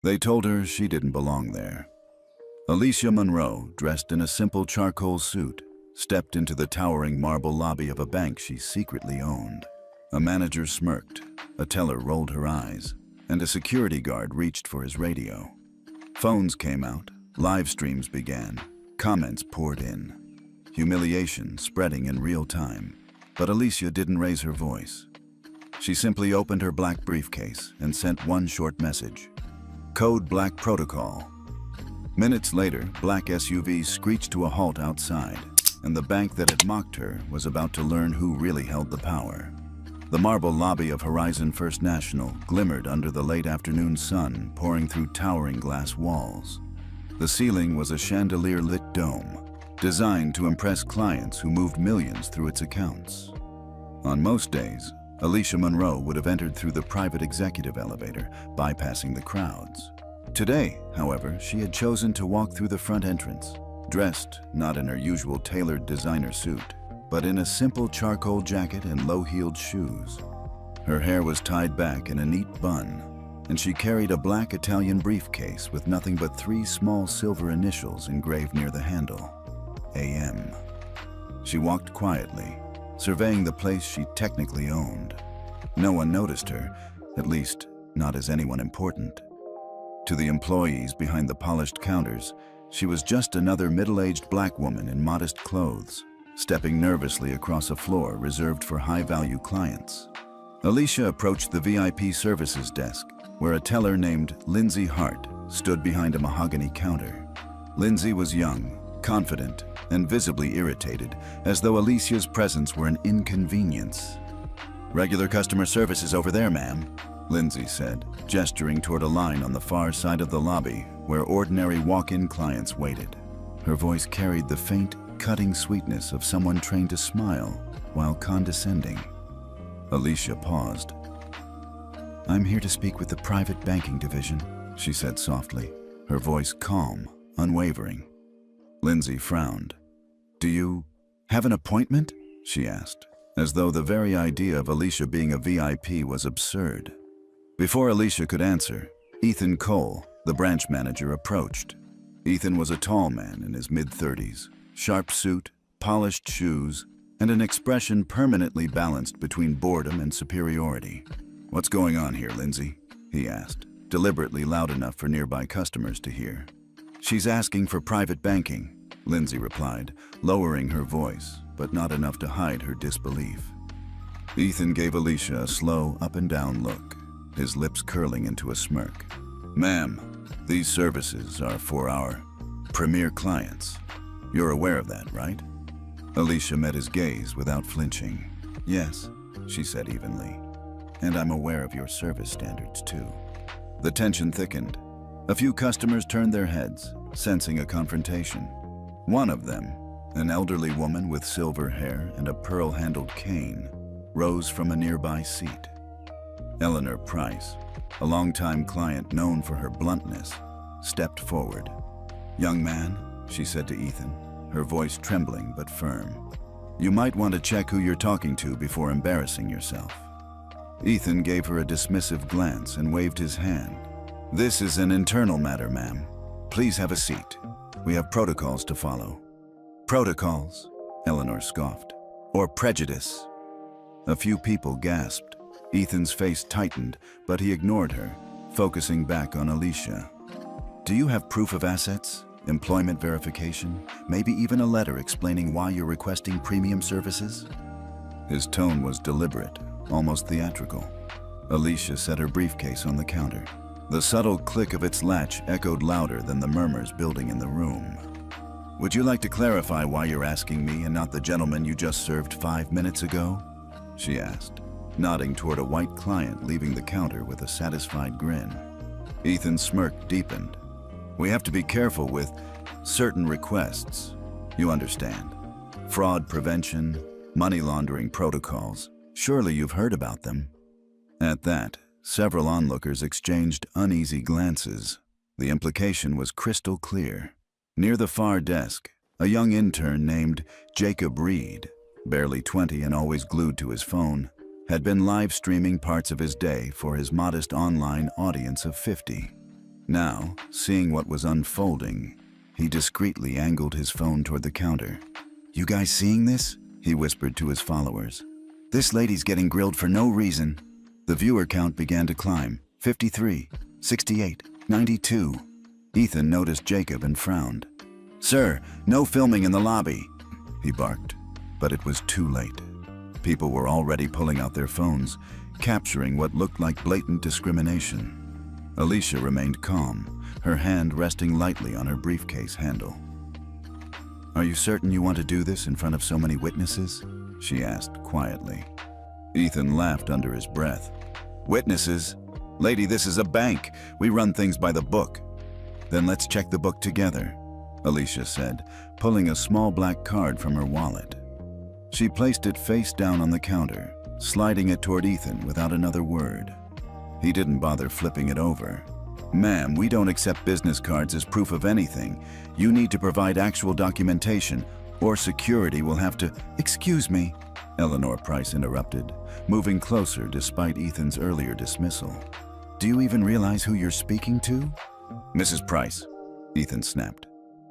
They told her she didn't belong there. Alicia Monroe, dressed in a simple charcoal suit, stepped into the towering marble lobby of a bank she secretly owned. A manager smirked, a teller rolled her eyes, and a security guard reached for his radio. Phones came out, live streams began, comments poured in. Humiliation spreading in real time, but Alicia didn't raise her voice. She simply opened her black briefcase and sent one short message. Code Black Protocol. Minutes later, black SUVs screeched to a halt outside, and the bank that had mocked her was about to learn who really held the power. The marble lobby of Horizon First National glimmered under the late afternoon sun pouring through towering glass walls. The ceiling was a chandelier-lit dome, designed to impress clients who moved millions through its accounts. On most days, Alicia Monroe would have entered through the private executive elevator, bypassing the crowds. Today, however, she had chosen to walk through the front entrance, dressed not in her usual tailored designer suit, but in a simple charcoal jacket and low-heeled shoes. Her hair was tied back in a neat bun, and she carried a black Italian briefcase with nothing but 3 small silver initials engraved near the handle: AM. She walked quietly, surveying the place she technically owned. No one noticed her, at least not as anyone important. To the employees behind the polished counters, she was just another middle-aged black woman in modest clothes, stepping nervously across a floor reserved for high-value clients. Alicia approached the VIP services desk, where a teller named Lindsay Hart stood behind a mahogany counter. Lindsay was young, confident, and visibly irritated, as though Alicia's presence were an inconvenience. "Regular customer service is over there, ma'am," Lindsay said, gesturing toward a line on the far side of the lobby where ordinary walk-in clients waited. Her voice carried the faint, cutting sweetness of someone trained to smile while condescending. Alicia paused. "I'm here to speak with the private banking division," she said softly, her voice calm, unwavering. Lindsay frowned. "Do you have an appointment?" she asked, as though the very idea of Alicia being a VIP was absurd. Before Alicia could answer, Ethan Cole, the branch manager, approached. Ethan was a tall man in his mid-30s, sharp suit, polished shoes, and an expression permanently balanced between boredom and superiority. "What's going on here, Lindsay?" he asked, deliberately loud enough for nearby customers to hear. "She's asking for private banking," Lindsay replied, lowering her voice, but not enough to hide her disbelief. Ethan gave Alicia a slow up-and-down look, his lips curling into a smirk. "Ma'am, these services are for our premier clients. You're aware of that, right?" Alicia met his gaze without flinching. "Yes," she said evenly, "and I'm aware of your service standards too." The tension thickened. A few customers turned their heads, sensing a confrontation. One of them, an elderly woman with silver hair and a pearl-handled cane, rose from a nearby seat. Eleanor Price, a longtime client known for her bluntness, stepped forward. "Young man," she said to Ethan, her voice trembling but firm, "you might want to check who you're talking to before embarrassing yourself." Ethan gave her a dismissive glance and waved his hand. "This is an internal matter, ma'am. Please have a seat. We have protocols to follow." "Protocols?" Eleanor scoffed. "Or prejudice?" A few people gasped. Ethan's face tightened, but he ignored her, focusing back on Alicia. "Do you have proof of assets? Employment verification? Maybe even a letter explaining why you're requesting premium services?" His tone was deliberate, almost theatrical. Alicia set her briefcase on the counter. The subtle click of its latch echoed louder than the murmurs building in the room. "Would you like to clarify why you're asking me and not the gentleman you just served 5 minutes ago?" she asked, nodding toward a white client leaving the counter with a satisfied grin. Ethan's smirk deepened. "We have to be careful with certain requests. You understand. Fraud prevention, money laundering protocols. Surely you've heard about them." At that, several onlookers exchanged uneasy glances. The implication was crystal clear. Near the far desk, a young intern named Jacob Reed, barely 20 and always glued to his phone, had been live streaming parts of his day for his modest online audience of 50. Now, seeing what was unfolding, he discreetly angled his phone toward the counter. "You guys seeing this?" he whispered to his followers. "This lady's getting grilled for no reason." The viewer count began to climb. 53, 68, 92. Ethan noticed Jacob and frowned. "Sir, no filming in the lobby," he barked. But it was too late. People were already pulling out their phones, capturing what looked like blatant discrimination. Alicia remained calm, her hand resting lightly on her briefcase handle. "Are you certain you want to do this in front of so many witnesses?" she asked quietly. Ethan laughed under his breath. "Witnesses? Lady, this is a bank. We run things by the book." "Then let's check the book together," Alicia said, pulling a small black card from her wallet. She placed it face down on the counter, sliding it toward Ethan without another word. He didn't bother flipping it over. "Ma'am, we don't accept business cards as proof of anything. You need to provide actual documentation, or security will have to—" "Excuse me," Eleanor Price interrupted, moving closer despite Ethan's earlier dismissal. "Do you even realize who you're speaking to?" "Mrs. Price," Ethan snapped.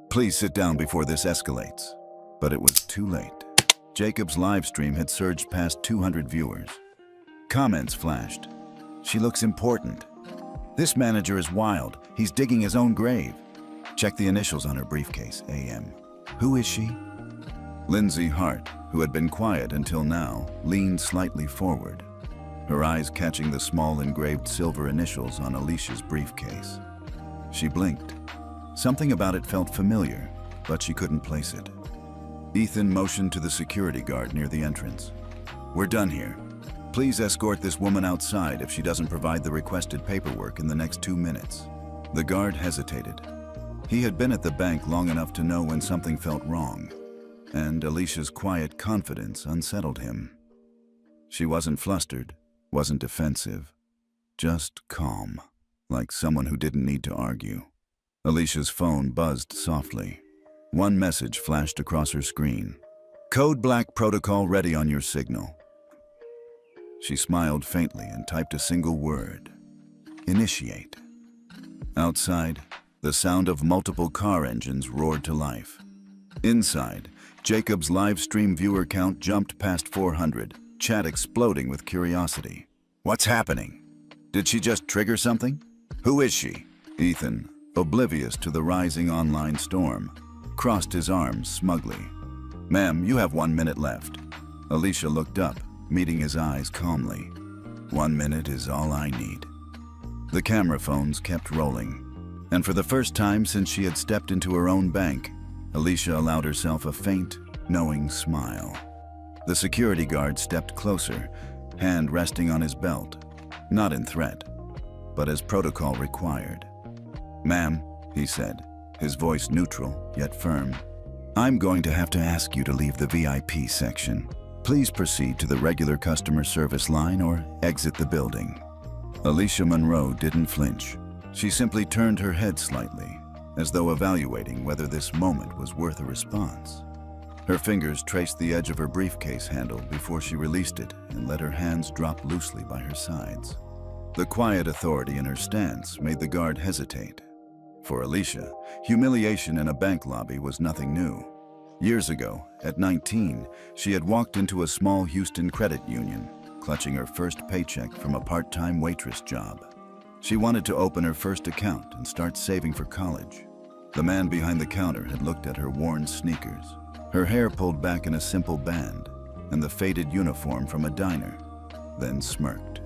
"Please sit down before this escalates." But it was too late. Jacob's live stream had surged past 200 viewers. Comments flashed. "She looks important." "This manager is wild. He's digging his own grave." "Check the initials on her briefcase, AM." "Who is she?" Lindsay Hart, who had been quiet until now, leaned slightly forward, her eyes catching the small engraved silver initials on Alicia's briefcase. She blinked. Something about it felt familiar, but she couldn't place it. Ethan motioned to the security guard near the entrance. "We're done here. Please escort this woman outside if she doesn't provide the requested paperwork in the next 2 minutes." The guard hesitated. He had been at the bank long enough to know when something felt wrong, and Alicia's quiet confidence unsettled him. She wasn't flustered, wasn't defensive, just calm, like someone who didn't need to argue. Alicia's phone buzzed softly. One message flashed across her screen. "Code Black protocol ready on your signal." She smiled faintly and typed a single word. "Initiate." Outside, the sound of multiple car engines roared to life. Inside, Jacob's live stream viewer count jumped past 400, chat exploding with curiosity. "What's happening? Did she just trigger something? Who is she?" Ethan, oblivious to the rising online storm, crossed his arms smugly. "Ma'am, you have 1 minute left." Alicia looked up, meeting his eyes calmly. 1 minute is all I need." The camera phones kept rolling, and for the first time since she had stepped into her own bank, Alicia allowed herself a faint, knowing smile. The security guard stepped closer, hand resting on his belt, not in threat, but as protocol required. "Ma'am," he said, his voice neutral yet firm, "I'm going to have to ask you to leave the VIP section. Please proceed to the regular customer service line or exit the building." Alicia Monroe didn't flinch. She simply turned her head slightly, as though evaluating whether this moment was worth a response. Her fingers traced the edge of her briefcase handle before she released it and let her hands drop loosely by her sides. The quiet authority in her stance made the guard hesitate. For Alicia, humiliation in a bank lobby was nothing new. Years ago, at 19, she had walked into a small Houston credit union, clutching her first paycheck from a part-time waitress job. She wanted to open her first account and start saving for college. The man behind the counter had looked at her worn sneakers, her hair pulled back in a simple band, and the faded uniform from a diner, then smirked.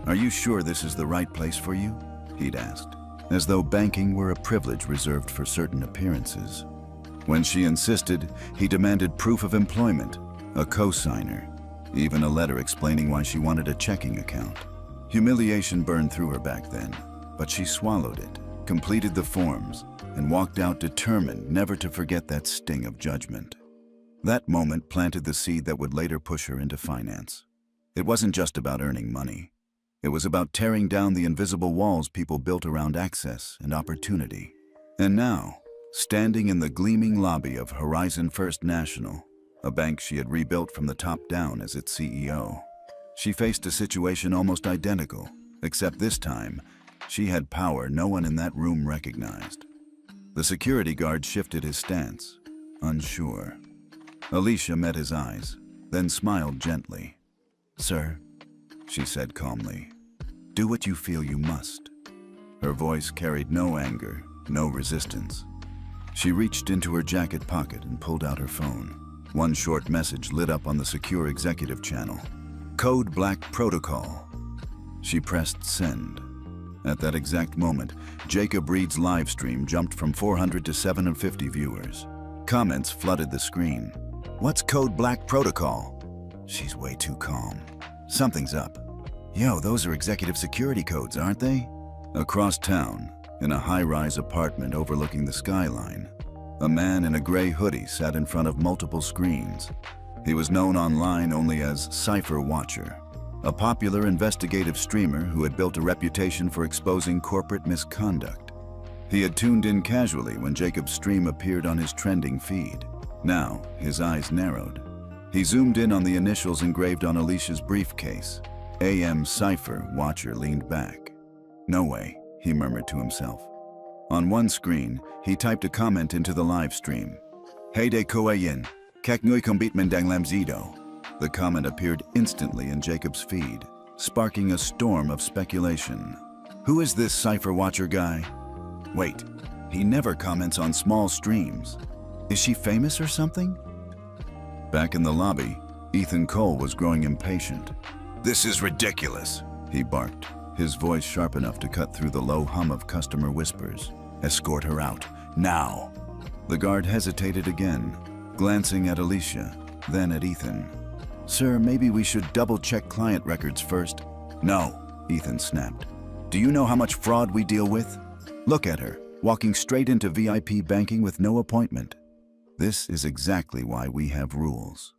"Are you sure this is the right place for you?" he'd asked, as though banking were a privilege reserved for certain appearances. When she insisted, he demanded proof of employment, a cosigner, even a letter explaining why she wanted a checking account. Humiliation burned through her back then, but she swallowed it, completed the forms, and walked out determined never to forget that sting of judgment. That moment planted the seed that would later push her into finance. It wasn't just about earning money. It was about tearing down the invisible walls people built around access and opportunity. And now, standing in the gleaming lobby of Horizon First National, a bank she had rebuilt from the top down as its CEO, she faced a situation almost identical, except this time, She had power no one in that room recognized. The security guard shifted his stance, unsure. Alicia met his eyes, then smiled gently. "Sir," she said calmly, "do what you feel you must." Her voice carried no anger, no resistance. She reached into her jacket pocket and pulled out her phone. One short message lit up on the secure executive channel. "Code Black Protocol." She pressed send. At that exact moment, Jacob Reed's live stream jumped from 400 to 750 viewers. Comments flooded the screen. "What's Code Black Protocol?" "She's way too calm. Something's up." "Yo, those are executive security codes, aren't they?" Across town, in a high-rise apartment overlooking the skyline, a man in a gray hoodie sat in front of multiple screens. He was known online only as Cypher Watcher, a popular investigative streamer who had built a reputation for exposing corporate misconduct. He had tuned in casually when Jacob's stream appeared on his trending feed. Now, his eyes narrowed. He zoomed in on the initials engraved on Alicia's briefcase. AM Cypher Watcher leaned back. "No way," he murmured to himself. On one screen, he typed a comment into the live stream. "Hey de Koayin, kek ngui kombit mendang lamzido." The comment appeared instantly in Jacob's feed, sparking a storm of speculation. Who is this Cypher Watcher guy? Wait, he never comments on small streams. Is she famous or something? Back in the lobby, Ethan Cole was growing impatient. "This is ridiculous," he barked, his voice sharp enough to cut through the low hum of customer whispers. "Escort her out, now." The guard hesitated again, glancing at Alicia, then at Ethan. "Sir, maybe we should double-check client records first." "No," Ethan snapped. "Do you know how much fraud we deal with? Look at her, walking straight into VIP banking with no appointment. This is exactly why we have rules."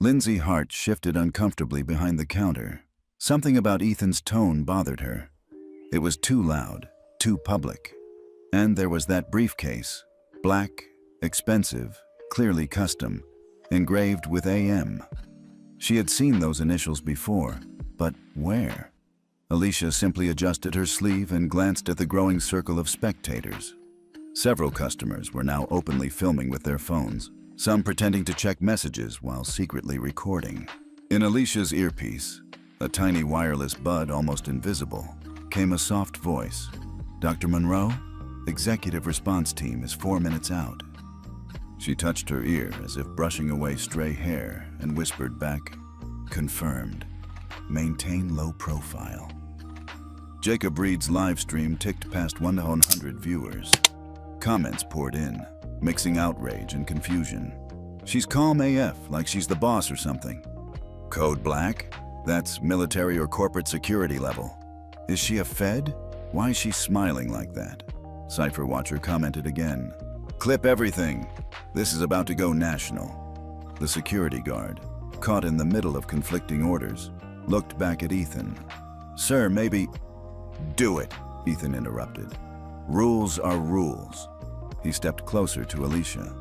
Lindsay Hart shifted uncomfortably behind the counter. Something about Ethan's tone bothered her. It was too loud, too public. And there was that briefcase, black, expensive, clearly custom, engraved with AM. She had seen those initials before, but where? Alicia simply adjusted her sleeve and glanced at the growing circle of spectators. Several customers were now openly filming with their phones, some pretending to check messages while secretly recording. In Alicia's earpiece, a tiny wireless bud almost invisible, came a soft voice. "Dr. Monroe, executive response team is 4 minutes out." She touched her ear as if brushing away stray hair and whispered back, "Confirmed. Maintain low profile." Jacob Reed's live stream ticked past 100 viewers. Comments poured in, mixing outrage and confusion. "She's calm AF, like she's the boss or something." "Code Black? That's military or corporate security level." "Is she a Fed? Why is she smiling like that?" Cypher Watcher commented again. "Clip everything. This is about to go national." The security guard, caught in the middle of conflicting orders, looked back at Ethan. "Sir, maybe—" "Do it," Ethan interrupted. "Rules are rules." He stepped closer to Alicia.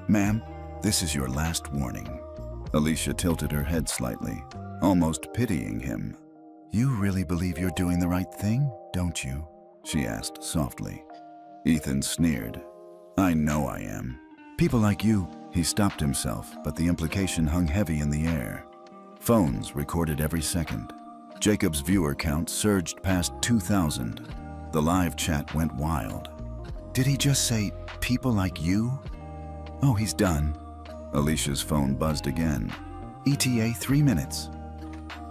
"Ma'am, this is your last warning." Alicia tilted her head slightly, almost pitying him. "You really believe you're doing the right thing, don't you?" she asked softly. Ethan sneered. "I know I am. People like you." He stopped himself, but the implication hung heavy in the air. Phones recorded every second. Jacob's viewer count surged past 2,000. The live chat went wild. "Did he just say, people like you?" "Oh, he's done." Alicia's phone buzzed again. "ETA 3 minutes."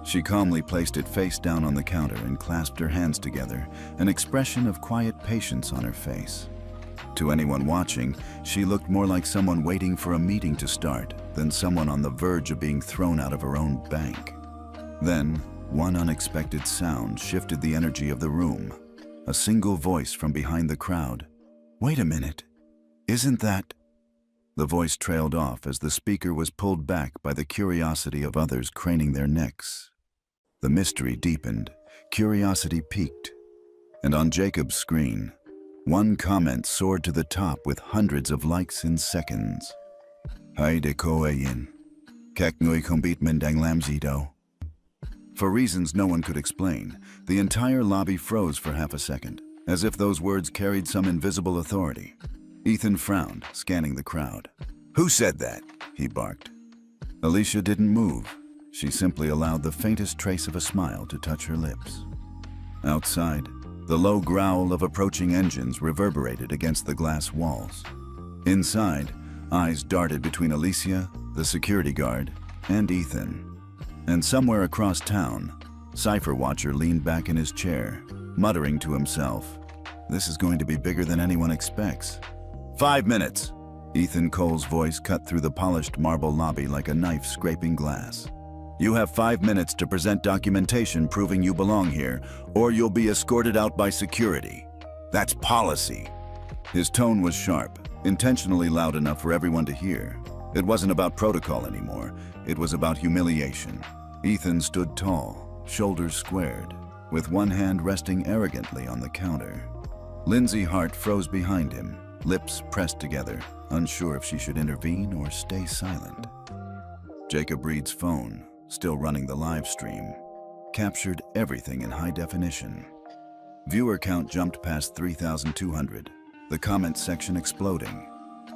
She calmly placed it face down on the counter and clasped her hands together, an expression of quiet patience on her face. To anyone watching, she looked more like someone waiting for a meeting to start than someone on the verge of being thrown out of her own bank. Then, one unexpected sound shifted the energy of the room. A single voice from behind the crowd. "Wait a minute. Isn't that—" The voice trailed off as the speaker was pulled back by the curiosity of others craning their necks. The mystery deepened, curiosity peaked, and on Jacob's screen, one comment soared to the top with hundreds of likes in seconds. "Hai de koayin. Kek ngui kombit mendang lamzido." For reasons no one could explain, the entire lobby froze for half a second, as if those words carried some invisible authority. Ethan frowned, scanning the crowd. "Who said that?" he barked. Alicia didn't move. She simply allowed the faintest trace of a smile to touch her lips. Outside, the low growl of approaching engines reverberated against the glass walls. Inside, eyes darted between Alicia, the security guard, and Ethan. And somewhere across town, Cypher Watcher leaned back in his chair, muttering to himself, "This is going to be bigger than anyone expects." 5 minutes! Ethan Cole's voice cut through the polished marble lobby like a knife scraping glass. "You have 5 minutes to present documentation proving you belong here, or you'll be escorted out by security. That's policy." His tone was sharp, intentionally loud enough for everyone to hear. It wasn't about protocol anymore. It was about humiliation. Ethan stood tall, shoulders squared, with one hand resting arrogantly on the counter. Lindsay Hart froze behind him, lips pressed together, unsure if she should intervene or stay silent. Jacob Reed's phone, still running the live stream, captured everything in high definition. Viewer count jumped past 3,200, the comment section exploding.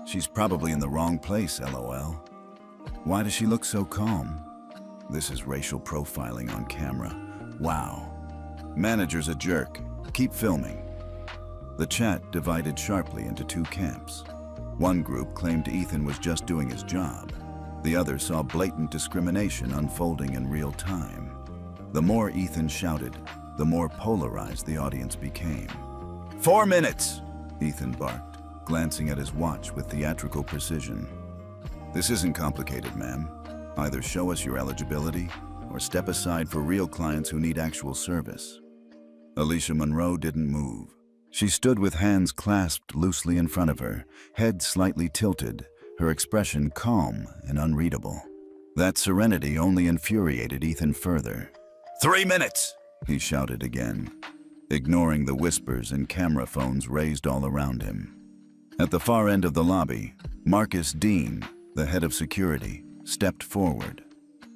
"She's probably in the wrong place, LOL. Why does she look so calm? This is racial profiling on camera. Wow. Manager's a jerk. Keep filming." The chat divided sharply into two camps. One group claimed Ethan was just doing his job. The other saw blatant discrimination unfolding in real time. The more Ethan shouted, the more polarized the audience became. 4 minutes, Ethan barked, glancing at his watch with theatrical precision. "This isn't complicated, ma'am. Either show us your eligibility or step aside for real clients who need actual service." Alicia Monroe didn't move. She stood with hands clasped loosely in front of her, head slightly tilted, her expression calm and unreadable. That serenity only infuriated Ethan further. 3 minutes, he shouted again, ignoring the whispers and camera phones raised all around him. At the far end of the lobby, Marcus Dean, the head of security, stepped forward.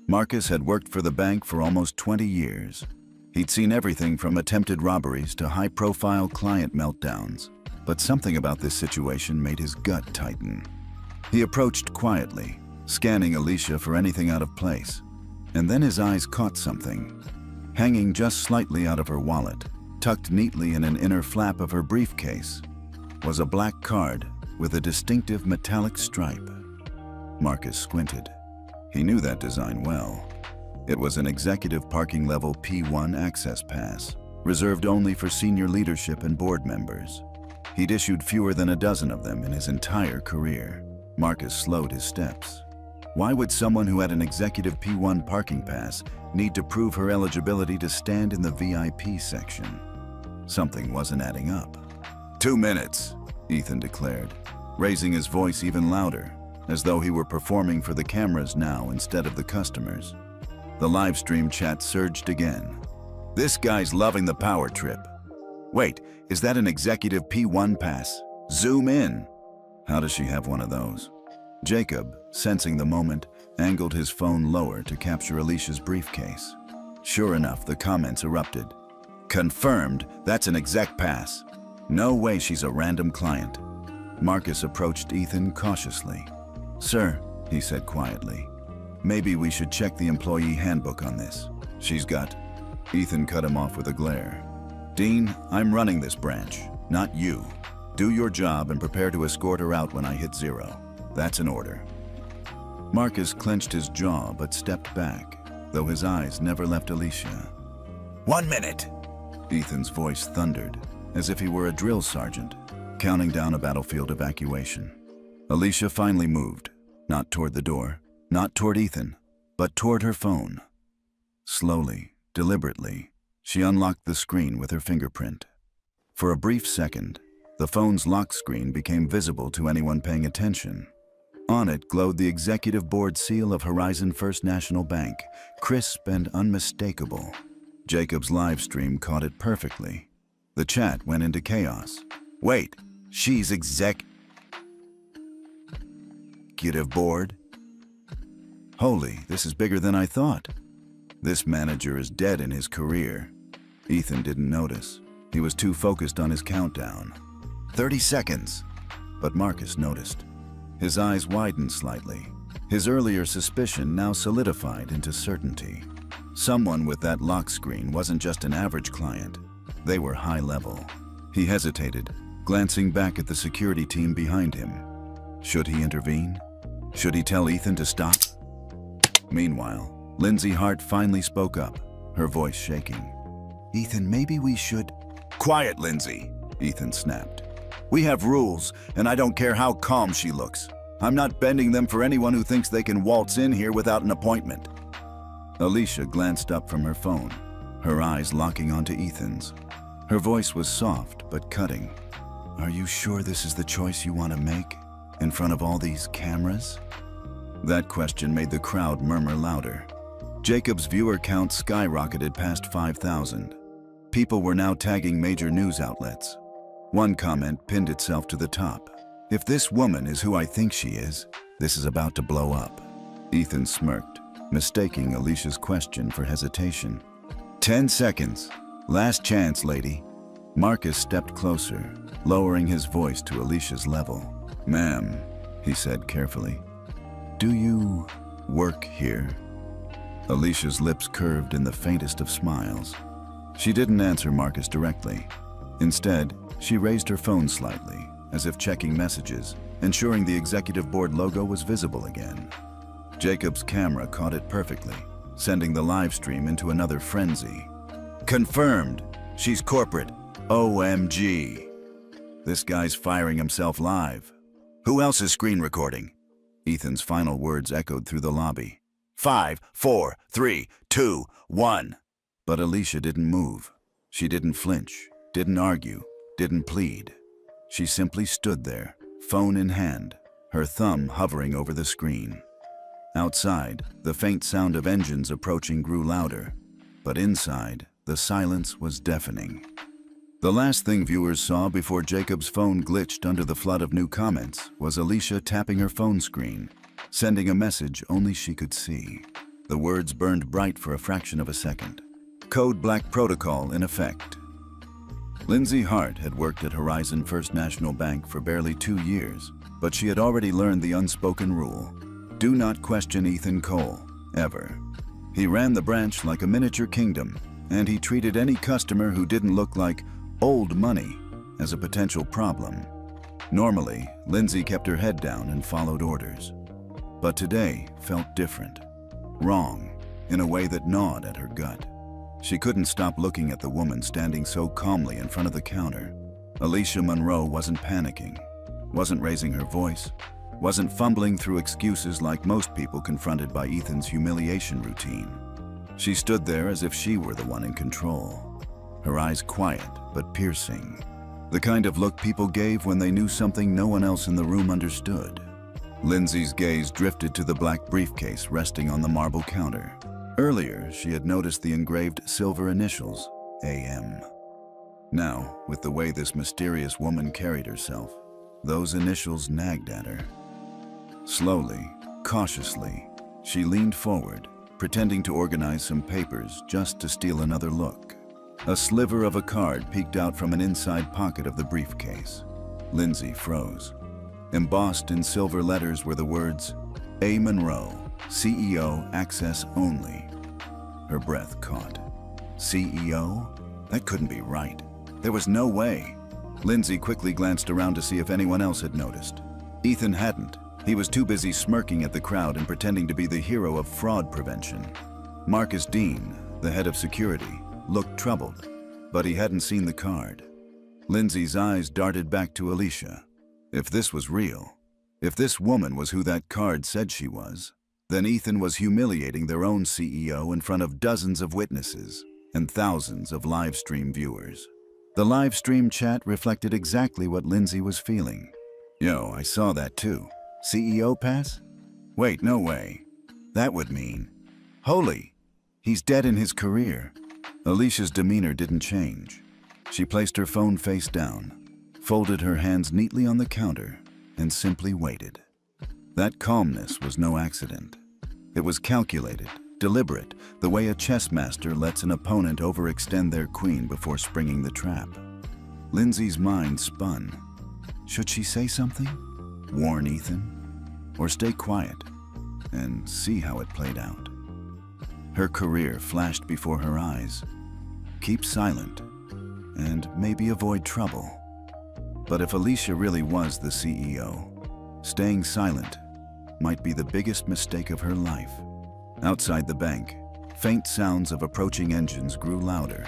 Marcus had worked for the bank for almost 20 years. He'd seen everything from attempted robberies to high-profile client meltdowns, but something about this situation made his gut tighten. He approached quietly, scanning Alicia for anything out of place, and then his eyes caught something. Hanging just slightly out of her wallet, tucked neatly in an inner flap of her briefcase, was a black card with a distinctive metallic stripe. Marcus squinted. He knew that design well. It was an executive parking level P1 access pass, reserved only for senior leadership and board members. He'd issued fewer than a dozen of them in his entire career. Marcus slowed his steps. Why would someone who had an executive P1 parking pass need to prove her eligibility to stand in the VIP section? Something wasn't adding up. 2 minutes, Ethan declared, raising his voice even louder, as though he were performing for the cameras now instead of the customers. The live stream chat surged again. "This guy's loving the power trip. Wait, is that an executive P1 pass? Zoom in. How does she have one of those?" Jacob, sensing the moment, angled his phone lower to capture Alicia's briefcase. Sure enough, the comments erupted. "Confirmed, that's an exec pass. No way she's a random client." Marcus approached Ethan cautiously. "Sir," he said quietly, "maybe we should check the employee handbook on this. She's got..." Ethan cut him off with a glare. "Dean, I'm running this branch, not you. Do your job and prepare to escort her out when I hit 0. That's an order." Marcus clenched his jaw but stepped back, though his eyes never left Alicia. 1 minute, Ethan's voice thundered, as if he were a drill sergeant, counting down a battlefield evacuation. Alicia finally moved, not toward the door, not toward Ethan, but toward her phone. Slowly, deliberately, she unlocked the screen with her fingerprint. For a brief second, the phone's lock screen became visible to anyone paying attention. On it glowed the executive board seal of Horizon First National Bank, crisp and unmistakable. Jacob's live stream caught it perfectly. The chat went into chaos. "Wait, she's executive board? Holy, this is bigger than I thought." This manager is dead in his career. Ethan didn't notice. He was too focused on his countdown. 30 seconds. But Marcus noticed. His eyes widened slightly. His earlier suspicion now solidified into certainty. Someone with that lock screen wasn't just an average client. They were high level. He hesitated, glancing back at the security team behind him. Should he intervene? Should he tell Ethan to stop? Meanwhile, Lindsay Hart finally spoke up, her voice shaking. Ethan, maybe we should... Quiet, Lindsay, Ethan snapped. We have rules, and I don't care how calm she looks. I'm not bending them for anyone who thinks they can waltz in here without an appointment. Alicia glanced up from her phone, her eyes locking onto Ethan's. Her voice was soft but cutting. Are you sure this is the choice you want to make? In front of all these cameras? That question made the crowd murmur louder. Jacob's viewer count skyrocketed past 5,000. People were now tagging major news outlets. One comment pinned itself to the top. If this woman is who I think she is, this is about to blow up. Ethan smirked, mistaking Alicia's question for hesitation. 10 seconds. Last chance, lady. Marcus stepped closer, lowering his voice to Alicia's level. Ma'am, he said carefully, do you work here? Alicia's lips curved in the faintest of smiles. She didn't answer Marcus directly. Instead, she raised her phone slightly, as if checking messages, ensuring the executive board logo was visible again. Jacob's camera caught it perfectly, sending the live stream into another frenzy. Confirmed! She's corporate. OMG! This guy's firing himself live. Who else is screen recording? Ethan's final words echoed through the lobby. 5, 4, 3, 2, 1. But Alicia didn't move. She didn't flinch, didn't argue, didn't plead. She simply stood there, phone in hand, her thumb hovering over the screen. Outside, the faint sound of engines approaching grew louder, but inside, the silence was deafening. The last thing viewers saw before Jacob's phone glitched under the flood of new comments was Alicia tapping her phone screen, sending a message only she could see. The words burned bright for a fraction of a second. Code Black protocol in effect. Lindsay Hart had worked at Horizon First National Bank for barely 2 years, but she had already learned the unspoken rule. Do not question Ethan Cole, ever. He ran the branch like a miniature kingdom, and he treated any customer who didn't look like old money as a potential problem. Normally, Lindsay kept her head down and followed orders. But today felt different. Wrong, in a way that gnawed at her gut. She couldn't stop looking at the woman standing so calmly in front of the counter. Alicia Monroe wasn't panicking, wasn't raising her voice, wasn't fumbling through excuses like most people confronted by Ethan's humiliation routine. She stood there as if she were the one in control, her eyes quiet but piercing, the kind of look people gave when they knew something no one else in the room understood. Lindsay's gaze drifted to the black briefcase resting on the marble counter. Earlier, she had noticed the engraved silver initials, AM. Now, with the way this mysterious woman carried herself, those initials nagged at her. Slowly, cautiously, she leaned forward, pretending to organize some papers just to steal another look. A sliver of a card peeked out from an inside pocket of the briefcase. Lindsay froze. Embossed in silver letters were the words, A. Monroe, CEO access only. Her breath caught. CEO? That couldn't be right. There was no way. Lindsay quickly glanced around to see if anyone else had noticed. Ethan hadn't. He was too busy smirking at the crowd and pretending to be the hero of fraud prevention. Marcus Dean, the head of security, looked troubled, but he hadn't seen the card. Lindsay's eyes darted back to Alicia. If this was real, if this woman was who that card said she was, then Ethan was humiliating their own CEO in front of dozens of witnesses and thousands of live stream viewers. The live stream chat reflected exactly what Lindsay was feeling. Yo, I saw that too. CEO pass? Wait, no way. That would mean... Holy! He's dead in his career. Alicia's demeanor didn't change. She placed her phone face down, folded her hands neatly on the counter, and simply waited. That calmness was no accident. It was calculated, deliberate, the way a chess master lets an opponent overextend their queen before springing the trap. Lindsay's mind spun. Should she say something? Warn Ethan? Or stay quiet and see how it played out? Her career flashed before her eyes. Keep silent and maybe avoid trouble. But if Alicia really was the CEO, staying silent might be the biggest mistake of her life. Outside the bank, faint sounds of approaching engines grew louder.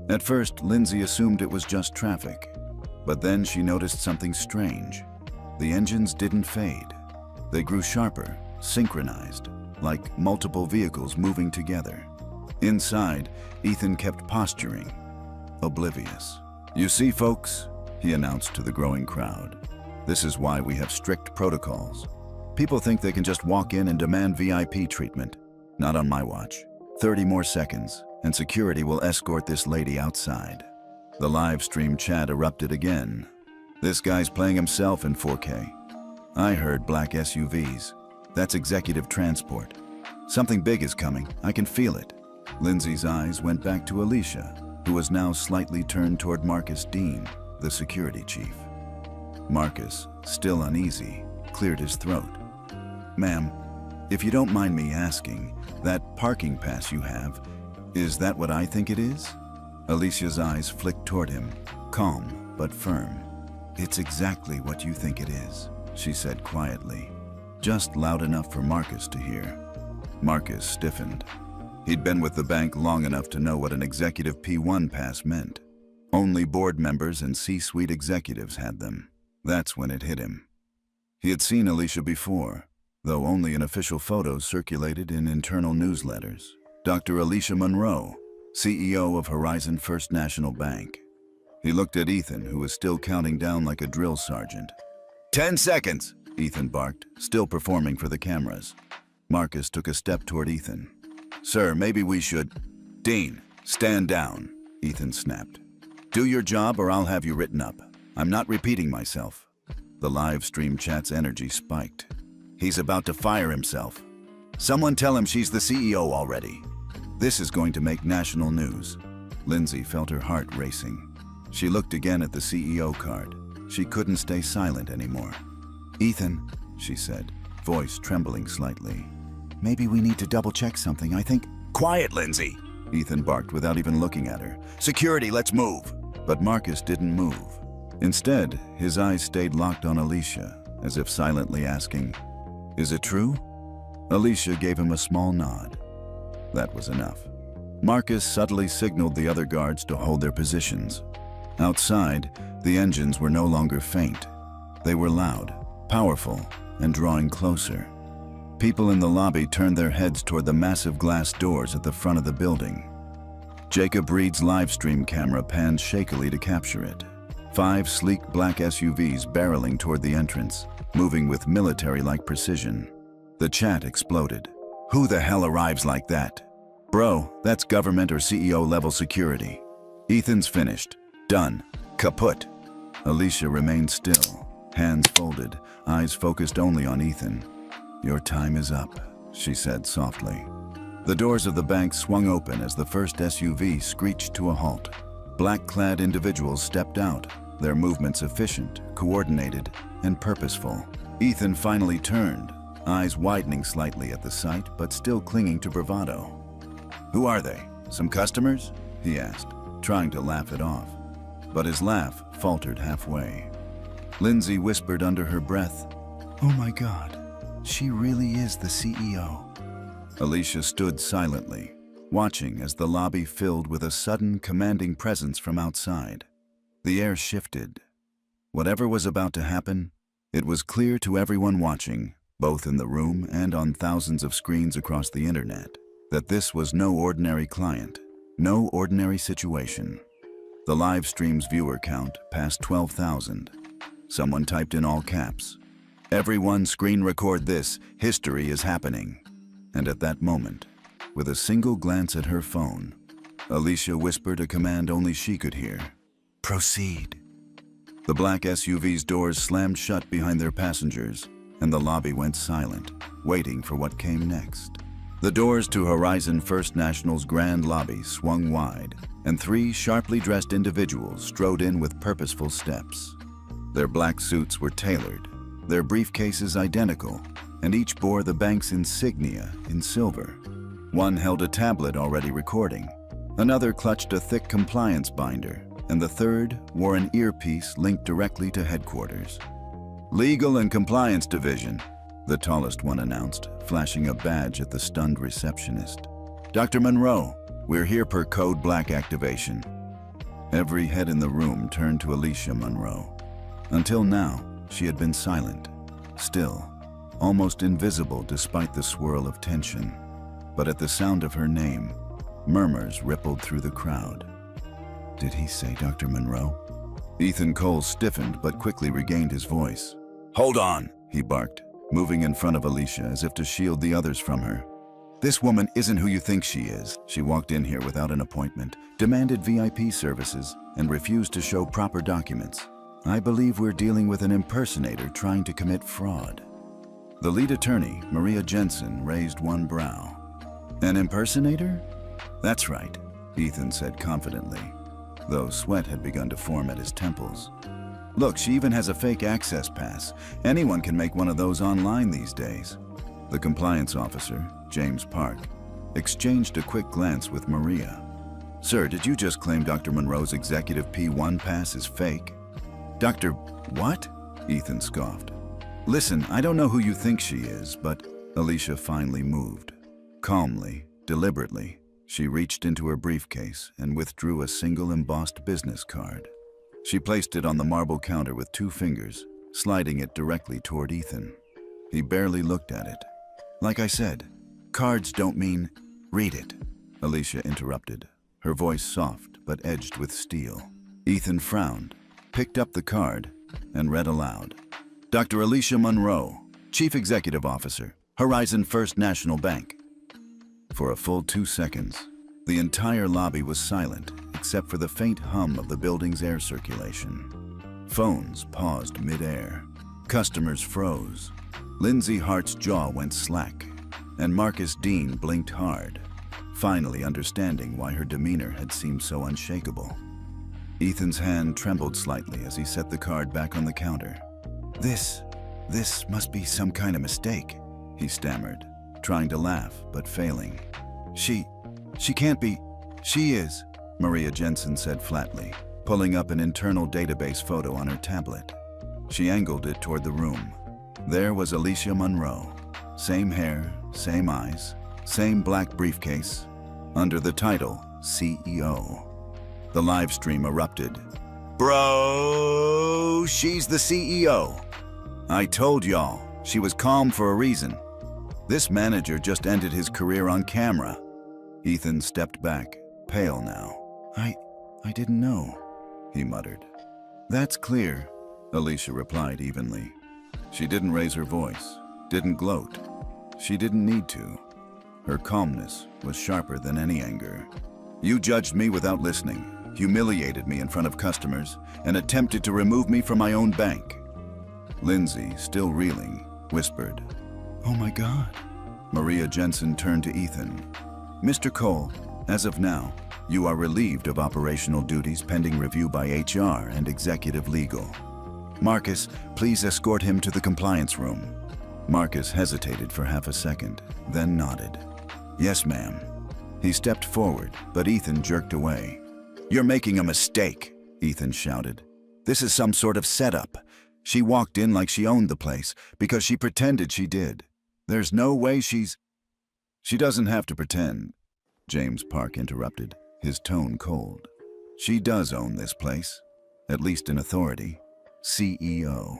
At first, Lindsay assumed it was just traffic, but then she noticed something strange. The engines didn't fade. They grew sharper, synchronized, like multiple vehicles moving together. Inside, Ethan kept posturing, oblivious. "You see, folks," he announced to the growing crowd. "This is why we have strict protocols. People think they can just walk in and demand VIP treatment. Not on my watch. 30 more seconds, and security will escort this lady outside." The live stream chat erupted again. "This guy's playing himself in 4K. I heard black SUVs. That's executive transport. Something big is coming. I can feel it." Lindsay's eyes went back to Alicia, who was now slightly turned toward Marcus Dean, the security chief. Marcus, still uneasy, cleared his throat. "Ma'am, if you don't mind me asking, that parking pass you have, is that what I think it is?" Alicia's eyes flicked toward him, calm but firm. "It's exactly what you think it is," she said quietly, just loud enough for Marcus to hear. Marcus stiffened. He'd been with the bank long enough to know what an executive P1 pass meant. Only board members and C-suite executives had them. That's when it hit him. He had seen Alicia before, though only in official photos circulated in internal newsletters. Dr. Alicia Monroe, CEO of Horizon First National Bank. He looked at Ethan, who was still counting down like a drill sergeant. 10 seconds, Ethan barked, still performing for the cameras. Marcus took a step toward Ethan. "Sir, maybe we should—" "Dean, stand down," Ethan snapped. "Do your job or I'll have you written up. I'm not repeating myself." The live stream chat's energy spiked. "He's about to fire himself. Someone tell him she's the CEO already. This is going to make national news." Lindsay felt her heart racing. She looked again at the CEO card. She couldn't stay silent anymore. "Ethan," she said, voice trembling slightly. "Maybe we need to double-check something. I think—" "Quiet, Lindsay!" Ethan barked without even looking at her. "Security, let's move!" But Marcus didn't move. Instead, his eyes stayed locked on Alicia, as if silently asking, "Is it true?" Alicia gave him a small nod. That was enough. Marcus subtly signaled the other guards to hold their positions. Outside, the engines were no longer faint. They were loud, powerful, and drawing closer. People in the lobby turned their heads toward the massive glass doors at the front of the building. Jacob Reed's live stream camera panned shakily to capture it. 5 sleek black SUVs barreling toward the entrance, moving with military-like precision. The chat exploded. "Who the hell arrives like that? Bro, that's government or CEO-level security. Ethan's finished. Done. Kaput." Alicia remained still, hands folded, eyes focused only on Ethan. "Your time is up," she said softly. The doors of the bank swung open as the first SUV screeched to a halt. Black-clad individuals stepped out, their movements efficient, coordinated, and purposeful. Ethan finally turned, eyes widening slightly at the sight, but still clinging to bravado. "Who are they? Some customers?" he asked, trying to laugh it off. But his laugh faltered halfway. Lindsay whispered under her breath, "Oh my God, she really is the CEO." Alicia stood silently, watching as the lobby filled with a sudden, commanding presence from outside. The air shifted. Whatever was about to happen, it was clear to everyone watching, both in the room and on thousands of screens across the internet, that this was no ordinary client, no ordinary situation. The live stream's viewer count passed 12,000. Someone typed in all caps, "Everyone screen record this, history is happening." And at that moment, with a single glance at her phone, Alicia whispered a command only she could hear. "Proceed." The black SUV's doors slammed shut behind their passengers, and the lobby went silent, waiting for what came next. The doors to Horizon First National's grand lobby swung wide, and 3 sharply dressed individuals strode in with purposeful steps. Their black suits were tailored, their briefcases identical, and each bore the bank's insignia in silver. One held a tablet already recording, another clutched a thick compliance binder, and the third wore an earpiece linked directly to headquarters. "Legal and Compliance Division," the tallest one announced, flashing a badge at the stunned receptionist. "Dr. Monroe, we're here per Code Black activation." Every head in the room turned to Alicia Monroe. Until now, she had been silent, still, almost invisible despite the swirl of tension. But at the sound of her name, murmurs rippled through the crowd. Did he say Dr. Monroe? Ethan Cole stiffened but quickly regained his voice. "Hold on," he barked, moving in front of Alicia as if to shield the others from her. "This woman isn't who you think she is. She walked in here without an appointment, demanded VIP services, and refused to show proper documents. I believe we're dealing with an impersonator trying to commit fraud." The lead attorney, Maria Jensen, raised one brow. "An impersonator?" "That's right," Ethan said confidently, though sweat had begun to form at his temples. "Look, she even has a fake access pass. Anyone can make one of those online these days." The compliance officer, James Park, exchanged a quick glance with Maria. "Sir, did you just claim Dr. Monroe's executive P1 pass is fake?" "Dr. what?" Ethan scoffed. "Listen, I don't know who you think she is, but..." Alicia finally moved. Calmly, deliberately, she reached into her briefcase and withdrew a single embossed business card. She placed it on the marble counter with 2 fingers, sliding it directly toward Ethan. He barely looked at it. "Like I said, cards don't mean... read it," Alicia interrupted, her voice soft but edged with steel. Ethan frowned, picked up the card, and read aloud. "Dr. Alicia Monroe, Chief Executive Officer, Horizon First National Bank." For a full 2 seconds, the entire lobby was silent except for the faint hum of the building's air circulation. Phones paused mid-air. Customers froze. Lindsay Hart's jaw went slack, and Marcus Dean blinked hard, finally understanding why her demeanor had seemed so unshakable. Ethan's hand trembled slightly as he set the card back on the counter. This must be some kind of mistake," he stammered, trying to laugh but failing. She can't be. She is," Maria Jensen said flatly, pulling up an internal database photo on her tablet. She angled it toward the room. There was Alicia Monroe. Same hair, same eyes, same black briefcase, under the title CEO. The live stream erupted. "Bro, she's the CEO. I told y'all, she was calm for a reason. This manager just ended his career on camera." Ethan stepped back, pale now. I didn't know," he muttered. "That's clear," Alicia replied evenly. She didn't raise her voice, didn't gloat. She didn't need to. Her calmness was sharper than any anger. "You judged me without listening, humiliated me in front of customers, and attempted to remove me from my own bank." Lindsay, still reeling, whispered, "Oh my God." Maria Jensen turned to Ethan. "Mr. Cole, as of now, you are relieved of operational duties pending review by HR and executive legal. Marcus, please escort him to the compliance room." Marcus hesitated for half a second, then nodded. "Yes, ma'am." He stepped forward, but Ethan jerked away. "You're making a mistake," Ethan shouted. "This is some sort of setup. She walked in like she owned the place because she pretended she did. There's no way she's..." "She doesn't have to pretend," James Park interrupted, his tone cold. "She does own this place, at least in authority. CEO."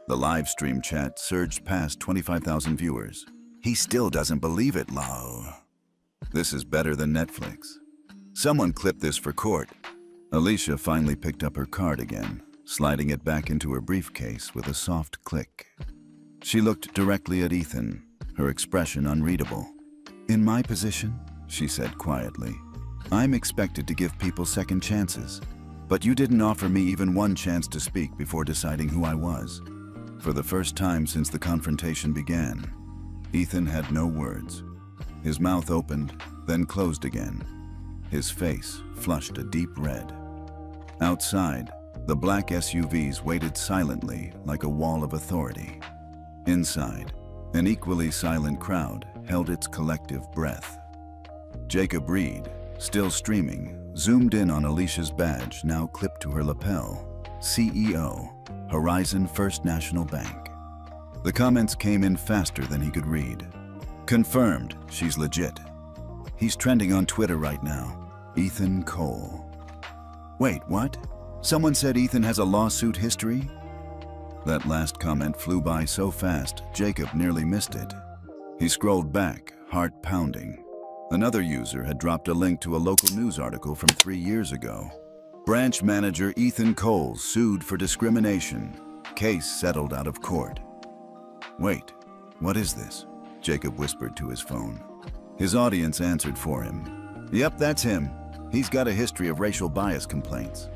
The live stream chat surged past 25,000 viewers. "He still doesn't believe it, Lau." "This is better than Netflix. Someone clip this for court." Alicia finally picked up her card again, sliding it back into her briefcase with a soft click. She looked directly at Ethan, her expression unreadable. "In my position," she said quietly, "I'm expected to give people second chances. But you didn't offer me even one chance to speak before deciding who I was." For the first time since the confrontation began, Ethan had no words, His mouth opened, then closed again. His face flushed a deep red. Outside, the black SUVs waited silently like a wall of authority. Inside, an equally silent crowd held its collective breath. Jacob Reed, still streaming, zoomed in on Alicia's badge now clipped to her lapel. CEO, Horizon First National Bank. The comments came in faster than he could read. Confirmed, she's legit. He's trending on Twitter right now. Ethan Cole. Wait, what? Someone said Ethan has a lawsuit history? That last comment flew by so fast, Jacob nearly missed it. He scrolled back, heart pounding. Another user had dropped a link to a local news article from 3 years ago. Branch manager Ethan Cole sued for discrimination. Case settled out of court. Wait, what is this? Jacob whispered to his phone. His audience answered for him. Yep, that's him. He's got a history of racial bias complaints.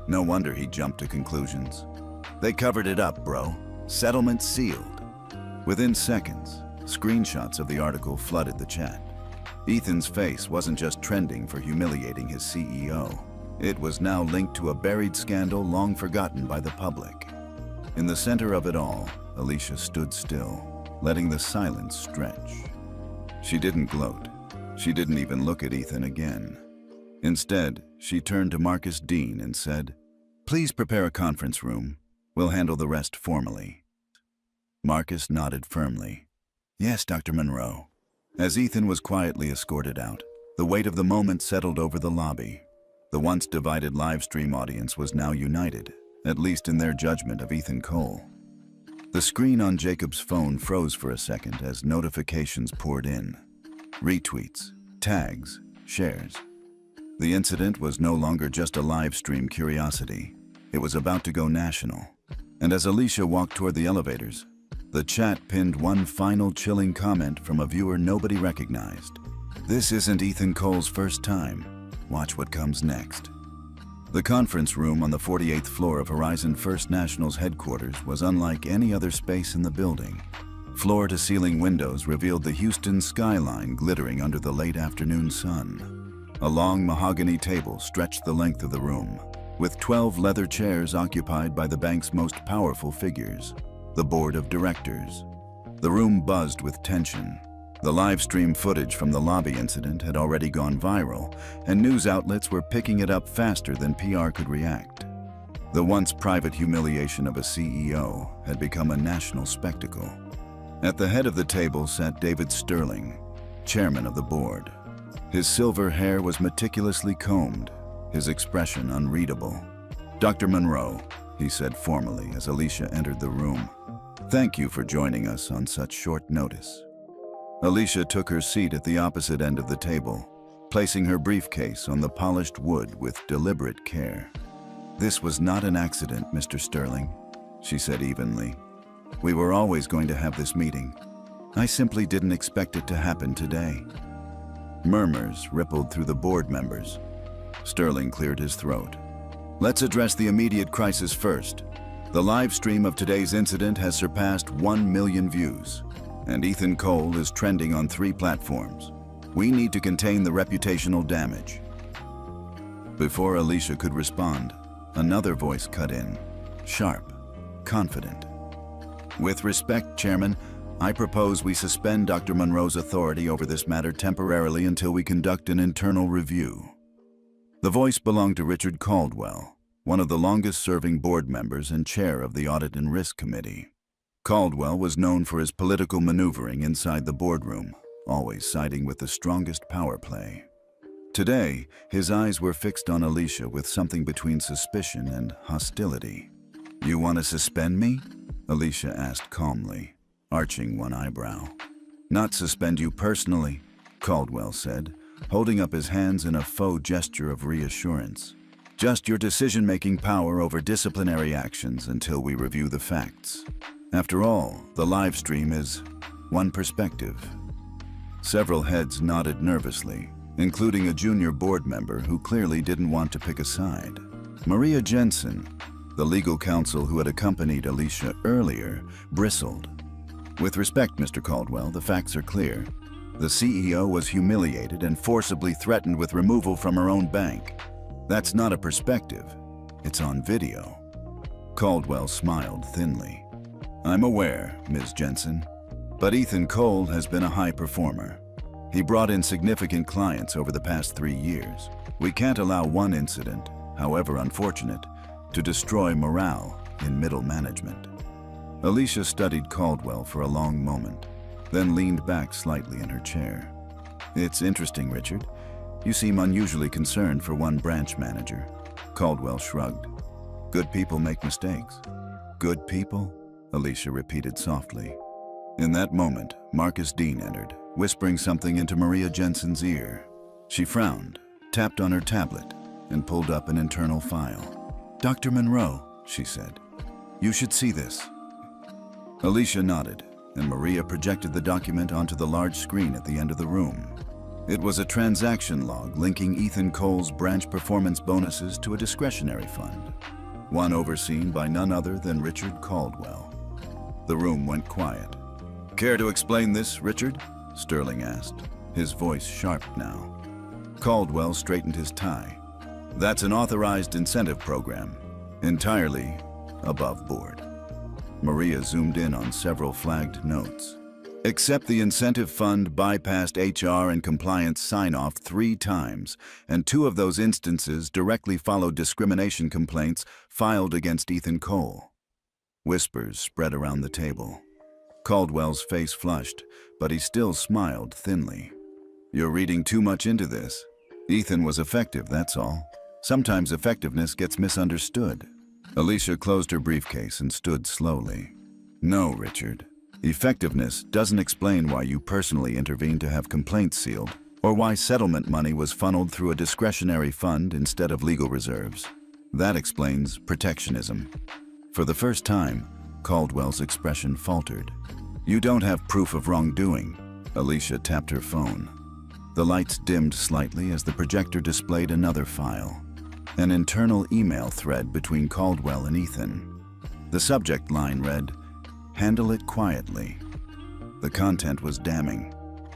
No wonder he jumped to conclusions. They covered it up, bro. Settlement sealed. Within seconds, screenshots of the article flooded the chat. Ethan's face wasn't just trending for humiliating his CEO. It was now linked to a buried scandal long forgotten by the public. In the center of it all, Alicia stood still, letting the silence stretch. She didn't gloat. She didn't even look at Ethan again. Instead, she turned to Marcus Dean and said, "Please prepare a conference room. We'll handle the rest formally." Marcus nodded firmly. "Yes, Dr. Monroe." As Ethan was quietly escorted out, the weight of the moment settled over the lobby. The once divided live stream audience was now united, at least in their judgment of Ethan Cole. The screen on Jacob's phone froze for a second as notifications poured in. Retweets, tags, shares. The incident was no longer just a live stream curiosity. It was about to go national. And as Alicia walked toward the elevators, the chat pinned one final chilling comment from a viewer nobody recognized. "This isn't Ethan Cole's first time. Watch what comes next." The conference room on the 48th floor of Horizon First National's headquarters was unlike any other space in the building. Floor-to-ceiling windows revealed the Houston skyline glittering under the late afternoon sun. A long mahogany table stretched the length of the room, with 12 leather chairs occupied by the bank's most powerful figures, the board of directors. The room buzzed with tension. The live stream footage from the lobby incident had already gone viral, and news outlets were picking it up faster than PR could react. The once private humiliation of a CEO had become a national spectacle. At the head of the table sat David Sterling, chairman of the board. His silver hair was meticulously combed, his expression unreadable. "Dr. Monroe," he said formally as Alicia entered the room, "thank you for joining us on such short notice." Alicia took her seat at the opposite end of the table, placing her briefcase on the polished wood with deliberate care. "This was not an accident, Mr. Sterling," she said evenly. "We were always going to have this meeting. I simply didn't expect it to happen today." Murmurs rippled through the board members. Sterling cleared his throat. "Let's address the immediate crisis first. The live stream of today's incident has surpassed 1 million views, and Ethan Cole is trending on 3 platforms. We need to contain the reputational damage." Before Alicia could respond, another voice cut in, sharp, confident. "With respect, Chairman, I propose we suspend Dr. Monroe's authority over this matter temporarily until we conduct an internal review." The voice belonged to Richard Caldwell, one of the longest-serving board members and chair of the Audit and Risk Committee. Caldwell was known for his political maneuvering inside the boardroom, always siding with the strongest power play. Today, his eyes were fixed on Alicia with something between suspicion and hostility. "You want to suspend me?" Alicia asked calmly, arching one eyebrow. "Not suspend you personally," Caldwell said, holding up his hands in a faux gesture of reassurance. "Just your decision-making power over disciplinary actions until we review the facts. After all, the live stream is one perspective." Several heads nodded nervously, including a junior board member who clearly didn't want to pick a side. Maria Jensen, the legal counsel who had accompanied Alicia earlier, bristled. "With respect, Mr. Caldwell, the facts are clear. The CEO was humiliated and forcibly threatened with removal from her own bank. That's not a perspective. It's on video. Caldwell smiled thinly. I'm aware, Ms. Jensen, but Ethan Cole has been a high performer. He brought in significant clients over the past 3 years. We can't allow one incident, however unfortunate, to destroy morale in middle management. Alicia studied Caldwell for a long moment, then leaned back slightly in her chair. It's interesting, Richard. You seem unusually concerned for one branch manager. Caldwell shrugged. Good people make mistakes. Good people? Alicia repeated softly. In that moment, Marcus Dean entered, whispering something into Maria Jensen's ear. She frowned, tapped on her tablet, and pulled up an internal file. Dr. Monroe, she said, you should see this. Alicia nodded, and Maria projected the document onto the large screen at the end of the room. It was a transaction log linking Ethan Cole's branch performance bonuses to a discretionary fund, one overseen by none other than Richard Caldwell. The room went quiet. Care to explain this, Richard? Sterling asked, his voice sharp now. Caldwell straightened his tie. That's an authorized incentive program, entirely above board. Maria zoomed in on several flagged notes. Except the incentive fund bypassed HR and compliance sign-off 3 times, and 2 of those instances directly followed discrimination complaints filed against Ethan Cole. Whispers spread around the table. Caldwell's face flushed, but he still smiled thinly. You're reading too much into this. Ethan was effective, that's all. Sometimes effectiveness gets misunderstood. Alicia closed her briefcase and stood slowly. No, Richard. Effectiveness doesn't explain why you personally intervened to have complaints sealed, or why settlement money was funneled through a discretionary fund instead of legal reserves. That explains protectionism. For the first time, Caldwell's expression faltered. You don't have proof of wrongdoing. Alicia tapped her phone. The lights dimmed slightly as the projector displayed another file. An internal email thread between Caldwell and Ethan. The subject line read, "Handle it quietly." The content was damning.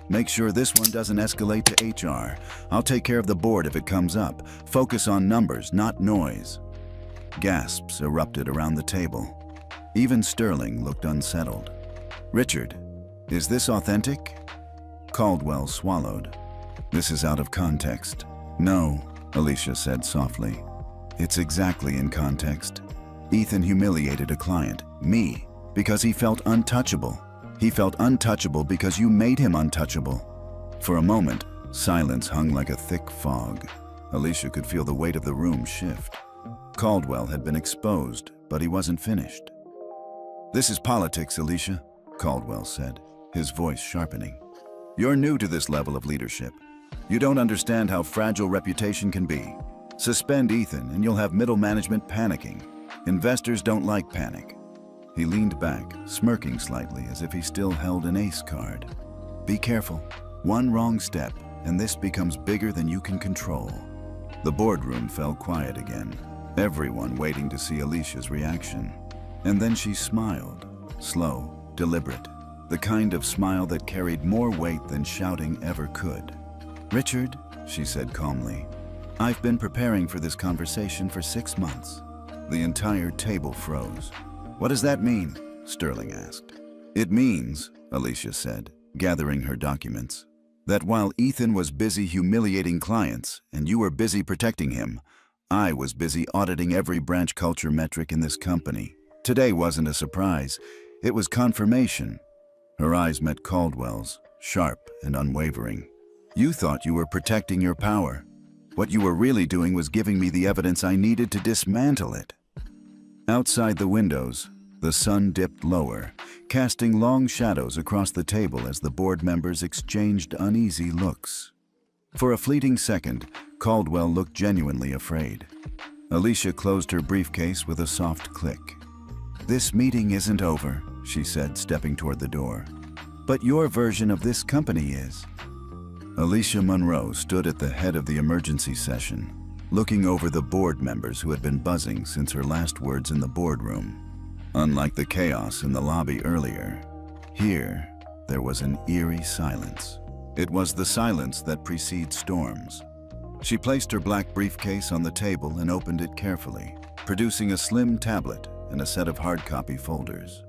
Make sure this one doesn't escalate to HR. I'll take care of the board if it comes up. Focus on numbers, not noise. Gasps erupted around the table. Even Sterling looked unsettled. Richard, is this authentic? Caldwell swallowed. This is out of context. No, Alicia said softly. It's exactly in context. Ethan humiliated a client, me, because he felt untouchable. He felt untouchable because you made him untouchable. For a moment, silence hung like a thick fog. Alicia could feel the weight of the room shift. Caldwell had been exposed, but he wasn't finished. This is politics, Alicia, Caldwell said, his voice sharpening. You're new to this level of leadership. You don't understand how fragile reputation can be. Suspend Ethan and you'll have middle management panicking. Investors don't like panic. He leaned back, smirking slightly as if he still held an ace card. Be careful. One wrong step, and this becomes bigger than you can control. The boardroom fell quiet again, everyone waiting to see Alicia's reaction. And then she smiled, slow, deliberate, the kind of smile that carried more weight than shouting ever could. Richard, she said calmly, I've been preparing for this conversation for 6 months. The entire table froze. What does that mean? Sterling asked. It means, Alicia said, gathering her documents, that while Ethan was busy humiliating clients and you were busy protecting him, I was busy auditing every branch culture metric in this company. Today wasn't a surprise. It was confirmation. Her eyes met Caldwell's, sharp and unwavering. You thought you were protecting your power. What you were really doing was giving me the evidence I needed to dismantle it. Outside the windows, the sun dipped lower, casting long shadows across the table as the board members exchanged uneasy looks. For a fleeting second, Caldwell looked genuinely afraid. Alicia closed her briefcase with a soft click. This meeting isn't over, she said, stepping toward the door. But your version of this company is. Alicia Monroe stood at the head of the emergency session, looking over the board members who had been buzzing since her last words in the boardroom. Unlike the chaos in the lobby earlier, here there was an eerie silence. It was the silence that precedes storms. She placed her black briefcase on the table and opened it carefully, producing a slim tablet and a set of hard copy folders.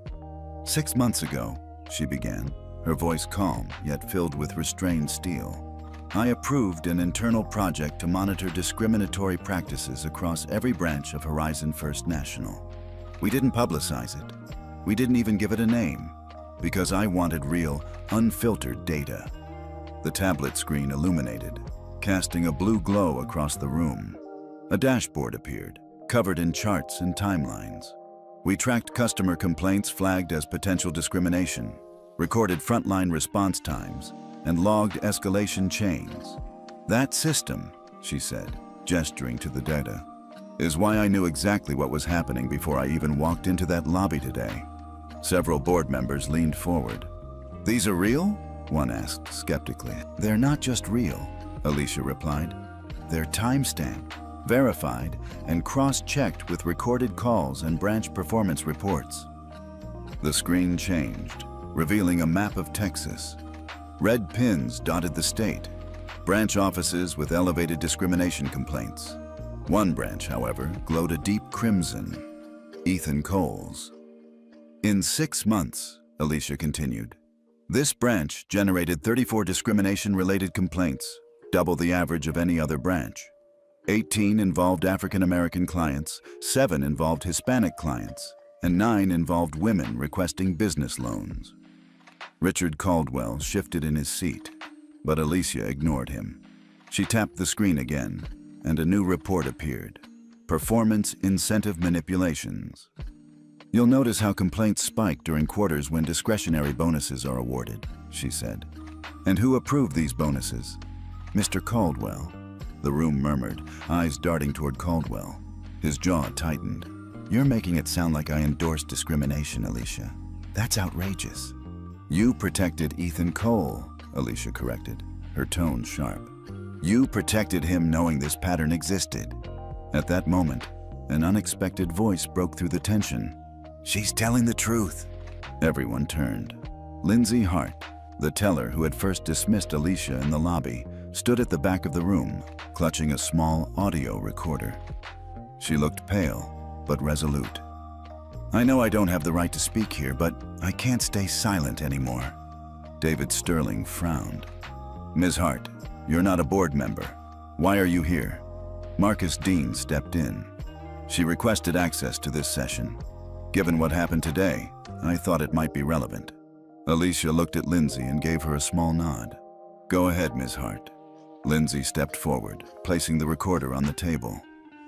6 months ago, she began, her voice calm yet filled with restrained steel, I approved an internal project to monitor discriminatory practices across every branch of Horizon First National. We didn't publicize it. We didn't even give it a name, because I wanted real, unfiltered data. The tablet screen illuminated, casting a blue glow across the room. A dashboard appeared, covered in charts and timelines. We tracked customer complaints flagged as potential discrimination, recorded frontline response times, and logged escalation chains. That system, she said, gesturing to the data, is why I knew exactly what was happening before I even walked into that lobby today. Several board members leaned forward. These are real? One asked skeptically. They're not just real, Alicia replied. They're timestamped, verified, and cross-checked with recorded calls and branch performance reports. The screen changed, revealing a map of Texas. Red pins dotted the state, branch offices with elevated discrimination complaints. One branch, however, glowed a deep crimson, Ethan Cole's. In 6 months, Alicia continued, this branch generated 34 discrimination-related complaints, double the average of any other branch. 18 involved African-American clients, 7 involved Hispanic clients, and 9 involved women requesting business loans. Richard Caldwell shifted in his seat, but Alicia ignored him. She tapped the screen again, and a new report appeared. Performance Incentive Manipulations. You'll notice how complaints spike during quarters when discretionary bonuses are awarded, she said. And who approved these bonuses? Mr. Caldwell. The room murmured, eyes darting toward Caldwell. His jaw tightened. You're making it sound like I endorsed discrimination, Alicia. That's outrageous. You protected Ethan Cole, Alicia corrected, her tone sharp. You protected him knowing this pattern existed. At that moment, an unexpected voice broke through the tension. She's telling the truth. Everyone turned. Lindsay Hart, the teller who had first dismissed Alicia in the lobby, stood at the back of the room, clutching a small audio recorder. She looked pale, but resolute. I know I don't have the right to speak here, but I can't stay silent anymore. David Sterling frowned. Ms. Hart, you're not a board member. Why are you here? Marcus Dean stepped in. She requested access to this session. Given what happened today, I thought it might be relevant. Alicia looked at Lindsay and gave her a small nod. Go ahead, Ms. Hart. Lindsay stepped forward, placing the recorder on the table.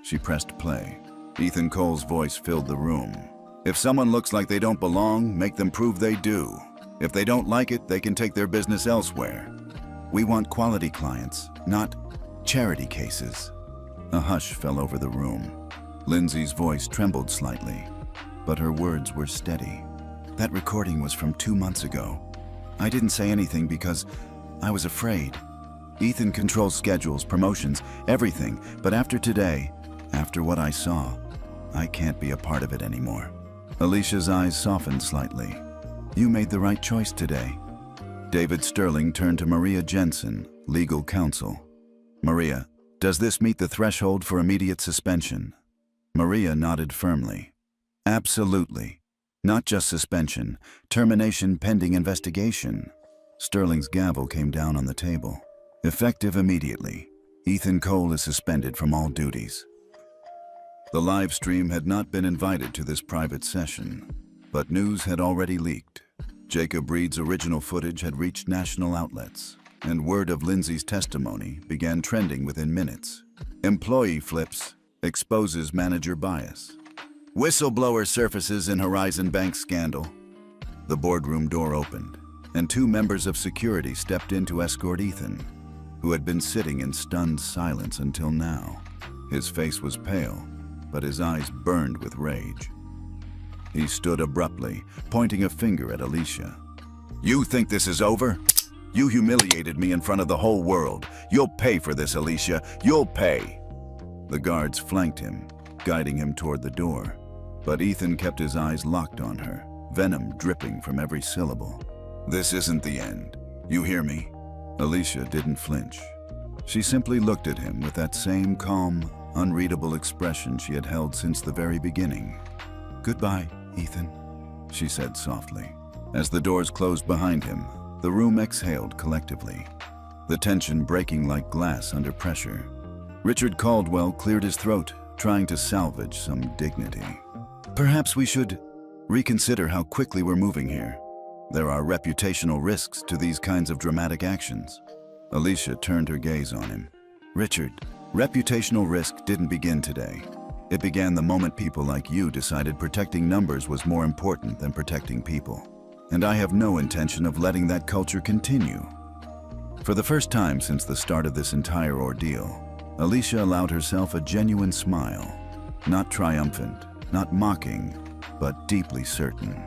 She pressed play. Ethan Cole's voice filled the room. If someone looks like they don't belong, make them prove they do. If they don't like it, they can take their business elsewhere. We want quality clients, not charity cases. A hush fell over the room. Lindsay's voice trembled slightly, but her words were steady. That recording was from 2 months ago. I didn't say anything because I was afraid. Ethan controls schedules, promotions, everything, but after today, after what I saw, I can't be a part of it anymore. Alicia's eyes softened slightly. You made the right choice today. David Sterling turned to Maria Jensen, legal counsel. Maria, does this meet the threshold for immediate suspension? Maria nodded firmly. Absolutely. Not just suspension, termination pending investigation. Sterling's gavel came down on the table. Effective immediately. Ethan Cole is suspended from all duties. The live stream had not been invited to this private session, but news had already leaked. Jacob Reed's original footage had reached national outlets, and word of Lindsay's testimony began trending within minutes. Employee flips, exposes manager bias. Whistleblower surfaces in Horizon Bank scandal. The boardroom door opened, and 2 members of security stepped in to escort Ethan, who had been sitting in stunned silence until now. His face was pale, but his eyes burned with rage. He stood abruptly, pointing a finger at Alicia. You think this is over? You humiliated me in front of the whole world. You'll pay for this, Alicia. You'll pay. The guards flanked him, guiding him toward the door. But Ethan kept his eyes locked on her, venom dripping from every syllable. This isn't the end. You hear me? Alicia didn't flinch. She simply looked at him with that same calm, unreadable expression she had held since the very beginning. "Goodbye, Ethan," she said softly. As the doors closed behind him, the room exhaled collectively, the tension breaking like glass under pressure. Richard Caldwell cleared his throat, trying to salvage some dignity. "Perhaps we should reconsider how quickly we're moving here. There are reputational risks to these kinds of dramatic actions." Alicia turned her gaze on him. "Richard, reputational risk didn't begin today. It began the moment people like you decided protecting numbers was more important than protecting people. And I have no intention of letting that culture continue." For the first time since the start of this entire ordeal, Alicia allowed herself a genuine smile. Not triumphant, not mocking, but deeply certain.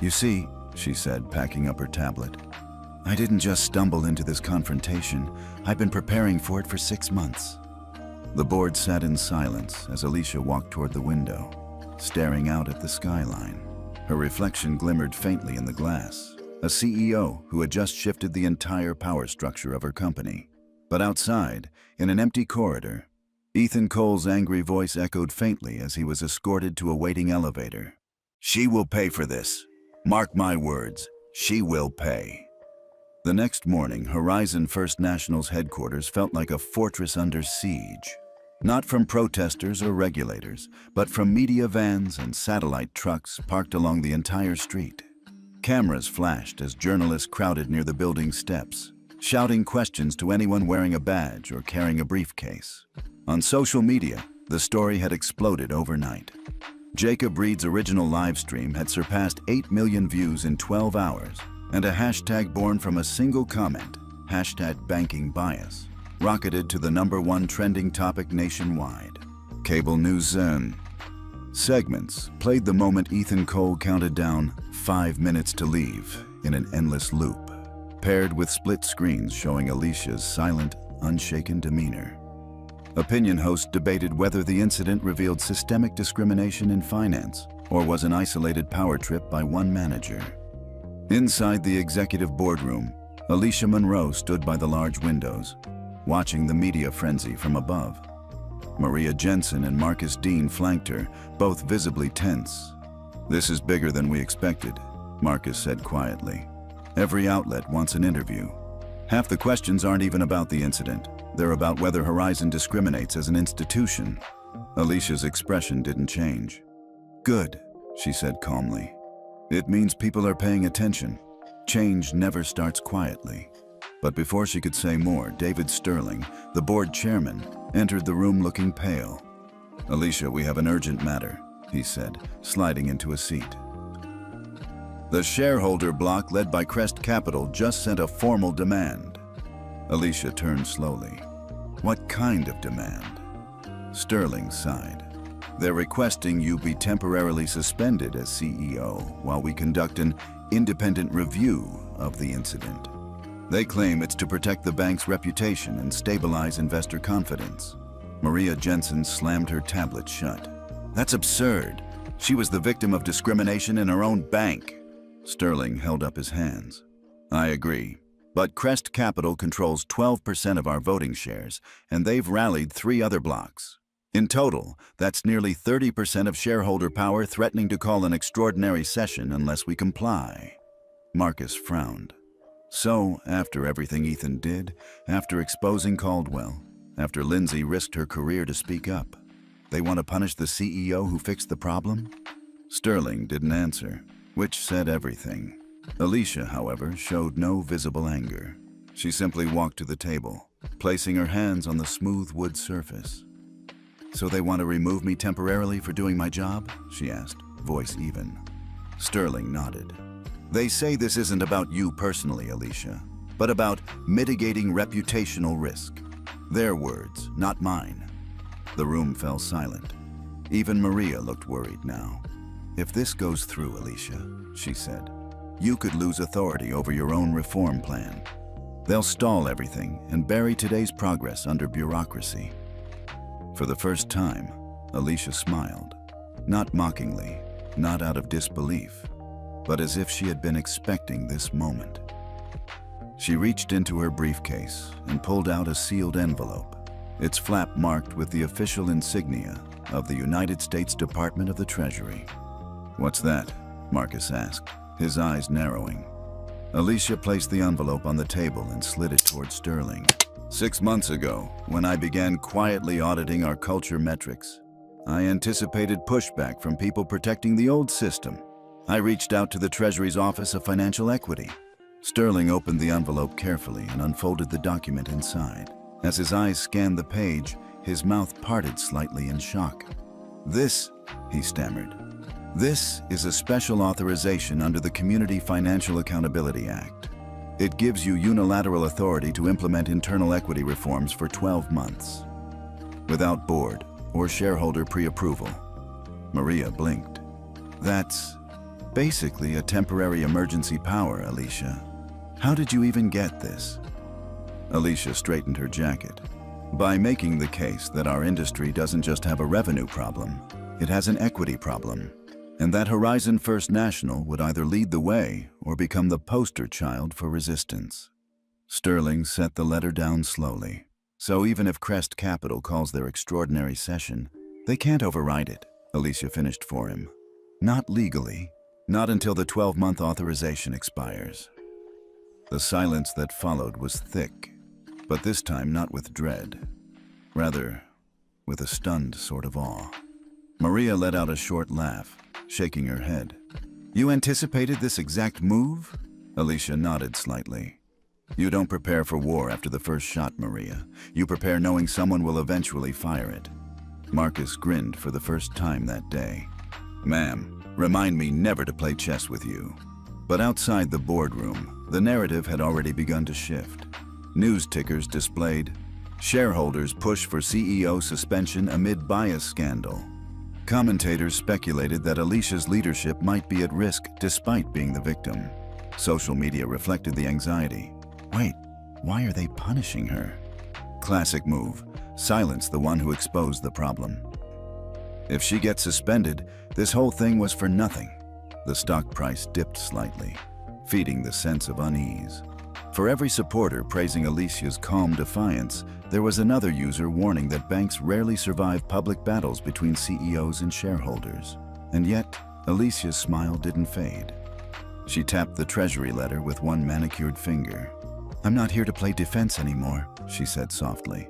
"You see," she said, packing up her tablet, "I didn't just stumble into this confrontation. I've been preparing for it for 6 months." The board sat in silence as Alicia walked toward the window, staring out at the skyline. Her reflection glimmered faintly in the glass, a CEO who had just shifted the entire power structure of her company. But outside, in an empty corridor, Ethan Cole's angry voice echoed faintly as he was escorted to a waiting elevator. "She will pay for this. Mark my words, she will pay." The next morning, Horizon First National's headquarters felt like a fortress under siege. Not from protesters or regulators, but from media vans and satellite trucks parked along the entire street. Cameras flashed as journalists crowded near the building's steps, shouting questions to anyone wearing a badge or carrying a briefcase. On social media, the story had exploded overnight. Jacob Reed's original live stream had surpassed 8 million views in 12 hours, and a hashtag born from a single comment, #BankingBias, rocketed to the #1 trending topic nationwide. Cable news segments played the moment Ethan Cole counted down 5 minutes to leave in an endless loop, paired with split screens showing Alicia's silent, unshaken demeanor. Opinion hosts debated whether the incident revealed systemic discrimination in finance or was an isolated power trip by one manager. Inside the executive boardroom, Alicia Monroe stood by the large windows, watching the media frenzy from above. Maria Jensen and Marcus Dean flanked her, both visibly tense. "This is bigger than we expected," Marcus said quietly. "Every outlet wants an interview. Half the questions aren't even about the incident. They're about whether Horizon discriminates as an institution." Alicia's expression didn't change. "Good," she said calmly. "It means people are paying attention. Change never starts quietly." But before she could say more, David Sterling, the board chairman, entered the room looking pale. "Alicia, we have an urgent matter," he said, sliding into a seat. "The shareholder bloc led by Crest Capital just sent a formal demand." Alicia turned slowly. "What kind of demand?" Sterling sighed. "They're requesting you be temporarily suspended as CEO while we conduct an independent review of the incident. They claim it's to protect the bank's reputation and stabilize investor confidence." Maria Jensen slammed her tablet shut. "That's absurd. She was the victim of discrimination in her own bank." Sterling held up his hands. "I agree. But Crest Capital controls 12% of our voting shares, and they've rallied 3 other blocks. In total, that's nearly 30% of shareholder power threatening to call an extraordinary session unless we comply." Marcus frowned. "So, after everything Ethan did, after exposing Caldwell, after Lindsay risked her career to speak up, they want to punish the CEO who fixed the problem?" Sterling didn't answer, which said everything. Alicia, however, showed no visible anger. She simply walked to the table, placing her hands on the smooth wood surface. "So they want to remove me temporarily for doing my job?" she asked, voice even. Sterling nodded. "They say this isn't about you personally, Alicia, but about mitigating reputational risk. Their words, not mine." The room fell silent. Even Maria looked worried now. "If this goes through, Alicia," she said, "you could lose authority over your own reform plan. They'll stall everything and bury today's progress under bureaucracy." For the first time, Alicia smiled. Not mockingly, not out of disbelief, but as if she had been expecting this moment. She reached into her briefcase and pulled out a sealed envelope, its flap marked with the official insignia of the United States Department of the Treasury. "What's that?" Marcus asked, his eyes narrowing. Alicia placed the envelope on the table and slid it toward Sterling. 6 months ago, when I began quietly auditing our culture metrics, I anticipated pushback from people protecting the old system. I reached out to the Treasury's Office of Financial Equity. Sterling opened the envelope carefully and unfolded the document inside. As his eyes scanned the page, his mouth parted slightly in shock. "This," he stammered, "this is a special authorization under the Community Financial Accountability Act. It gives you unilateral authority to implement internal equity reforms for 12 months, without board or shareholder pre-approval." Maria blinked. "That's basically a temporary emergency power, Alicia. How did you even get this?" Alicia straightened her jacket. "By making the case that our industry doesn't just have a revenue problem, it has an equity problem, and that Horizon First National would either lead the way or become the poster child for resistance." Sterling set the letter down slowly. "So even if Crest Capital calls their extraordinary session, they can't override it," Alicia finished for him. "Not legally, not until the 12-month authorization expires." The silence that followed was thick, but this time not with dread. Rather, with a stunned sort of awe. Maria let out a short laugh, shaking her head. "You anticipated this exact move?" Alicia nodded slightly. "You don't prepare for war after the first shot, Maria. You prepare knowing someone will eventually fire it." Marcus grinned for the first time that day. "Ma'am, remind me never to play chess with you." But outside the boardroom, the narrative had already begun to shift. News tickers displayed, "Shareholders push for CEO suspension amid bias scandal." Commentators speculated that Alicia's leadership might be at risk despite being the victim. Social media reflected the anxiety. Wait, why are they punishing her? Classic move. Silence the one who exposed the problem. If she gets suspended, this whole thing was for nothing. The stock price dipped slightly, feeding the sense of unease. For every supporter praising Alicia's calm defiance, there was another user warning that banks rarely survive public battles between CEOs and shareholders. And yet, Alicia's smile didn't fade. She tapped the Treasury letter with one manicured finger. "I'm not here to play defense anymore," she said softly.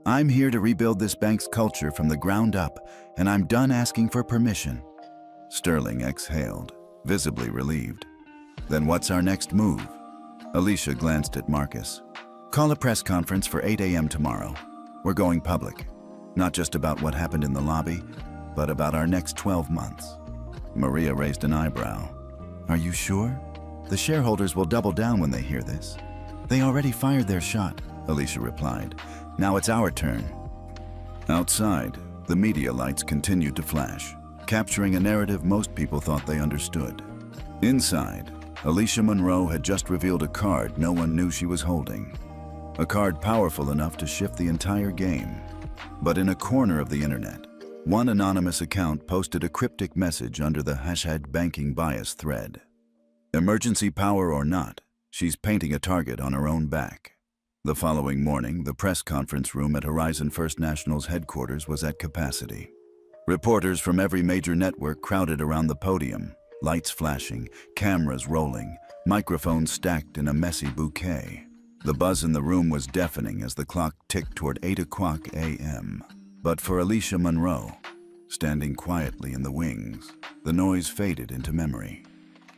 "I'm here to rebuild this bank's culture from the ground up, and I'm done asking for permission." Sterling exhaled, visibly relieved. "Then what's our next move?" Alicia glanced at Marcus. "Call a press conference for 8 a.m. tomorrow. We're going public. Not just about what happened in the lobby, but about our next 12 months. Maria raised an eyebrow. "Are you sure? The shareholders will double down when they hear this." "They already fired their shot," Alicia replied. "Now it's our turn." Outside, the media lights continued to flash, capturing a narrative most people thought they understood. Inside, Alicia Monroe had just revealed a card no one knew she was holding. A card powerful enough to shift the entire game. But in a corner of the internet, one anonymous account posted a cryptic message under the #BankingBias thread. "Emergency power or not, she's painting a target on her own back." The following morning, the press conference room at Horizon First National's headquarters was at capacity. Reporters from every major network crowded around the podium, lights flashing, cameras rolling, microphones stacked in a messy bouquet. The buzz in the room was deafening as the clock ticked toward 8 o'clock a.m. But for Alicia Monroe, standing quietly in the wings, the noise faded into memory.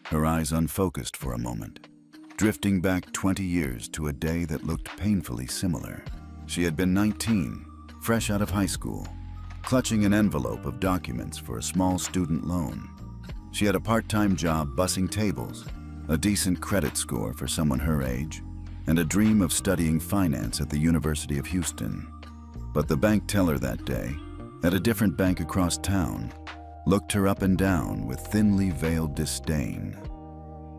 Her eyes unfocused for a moment, drifting back 20 years to a day that looked painfully similar. She had been 19, fresh out of high school, clutching an envelope of documents for a small student loan. She had a part-time job bussing tables, a decent credit score for someone her age, and a dream of studying finance at the University of Houston. But the bank teller that day, at a different bank across town, looked her up and down with thinly veiled disdain.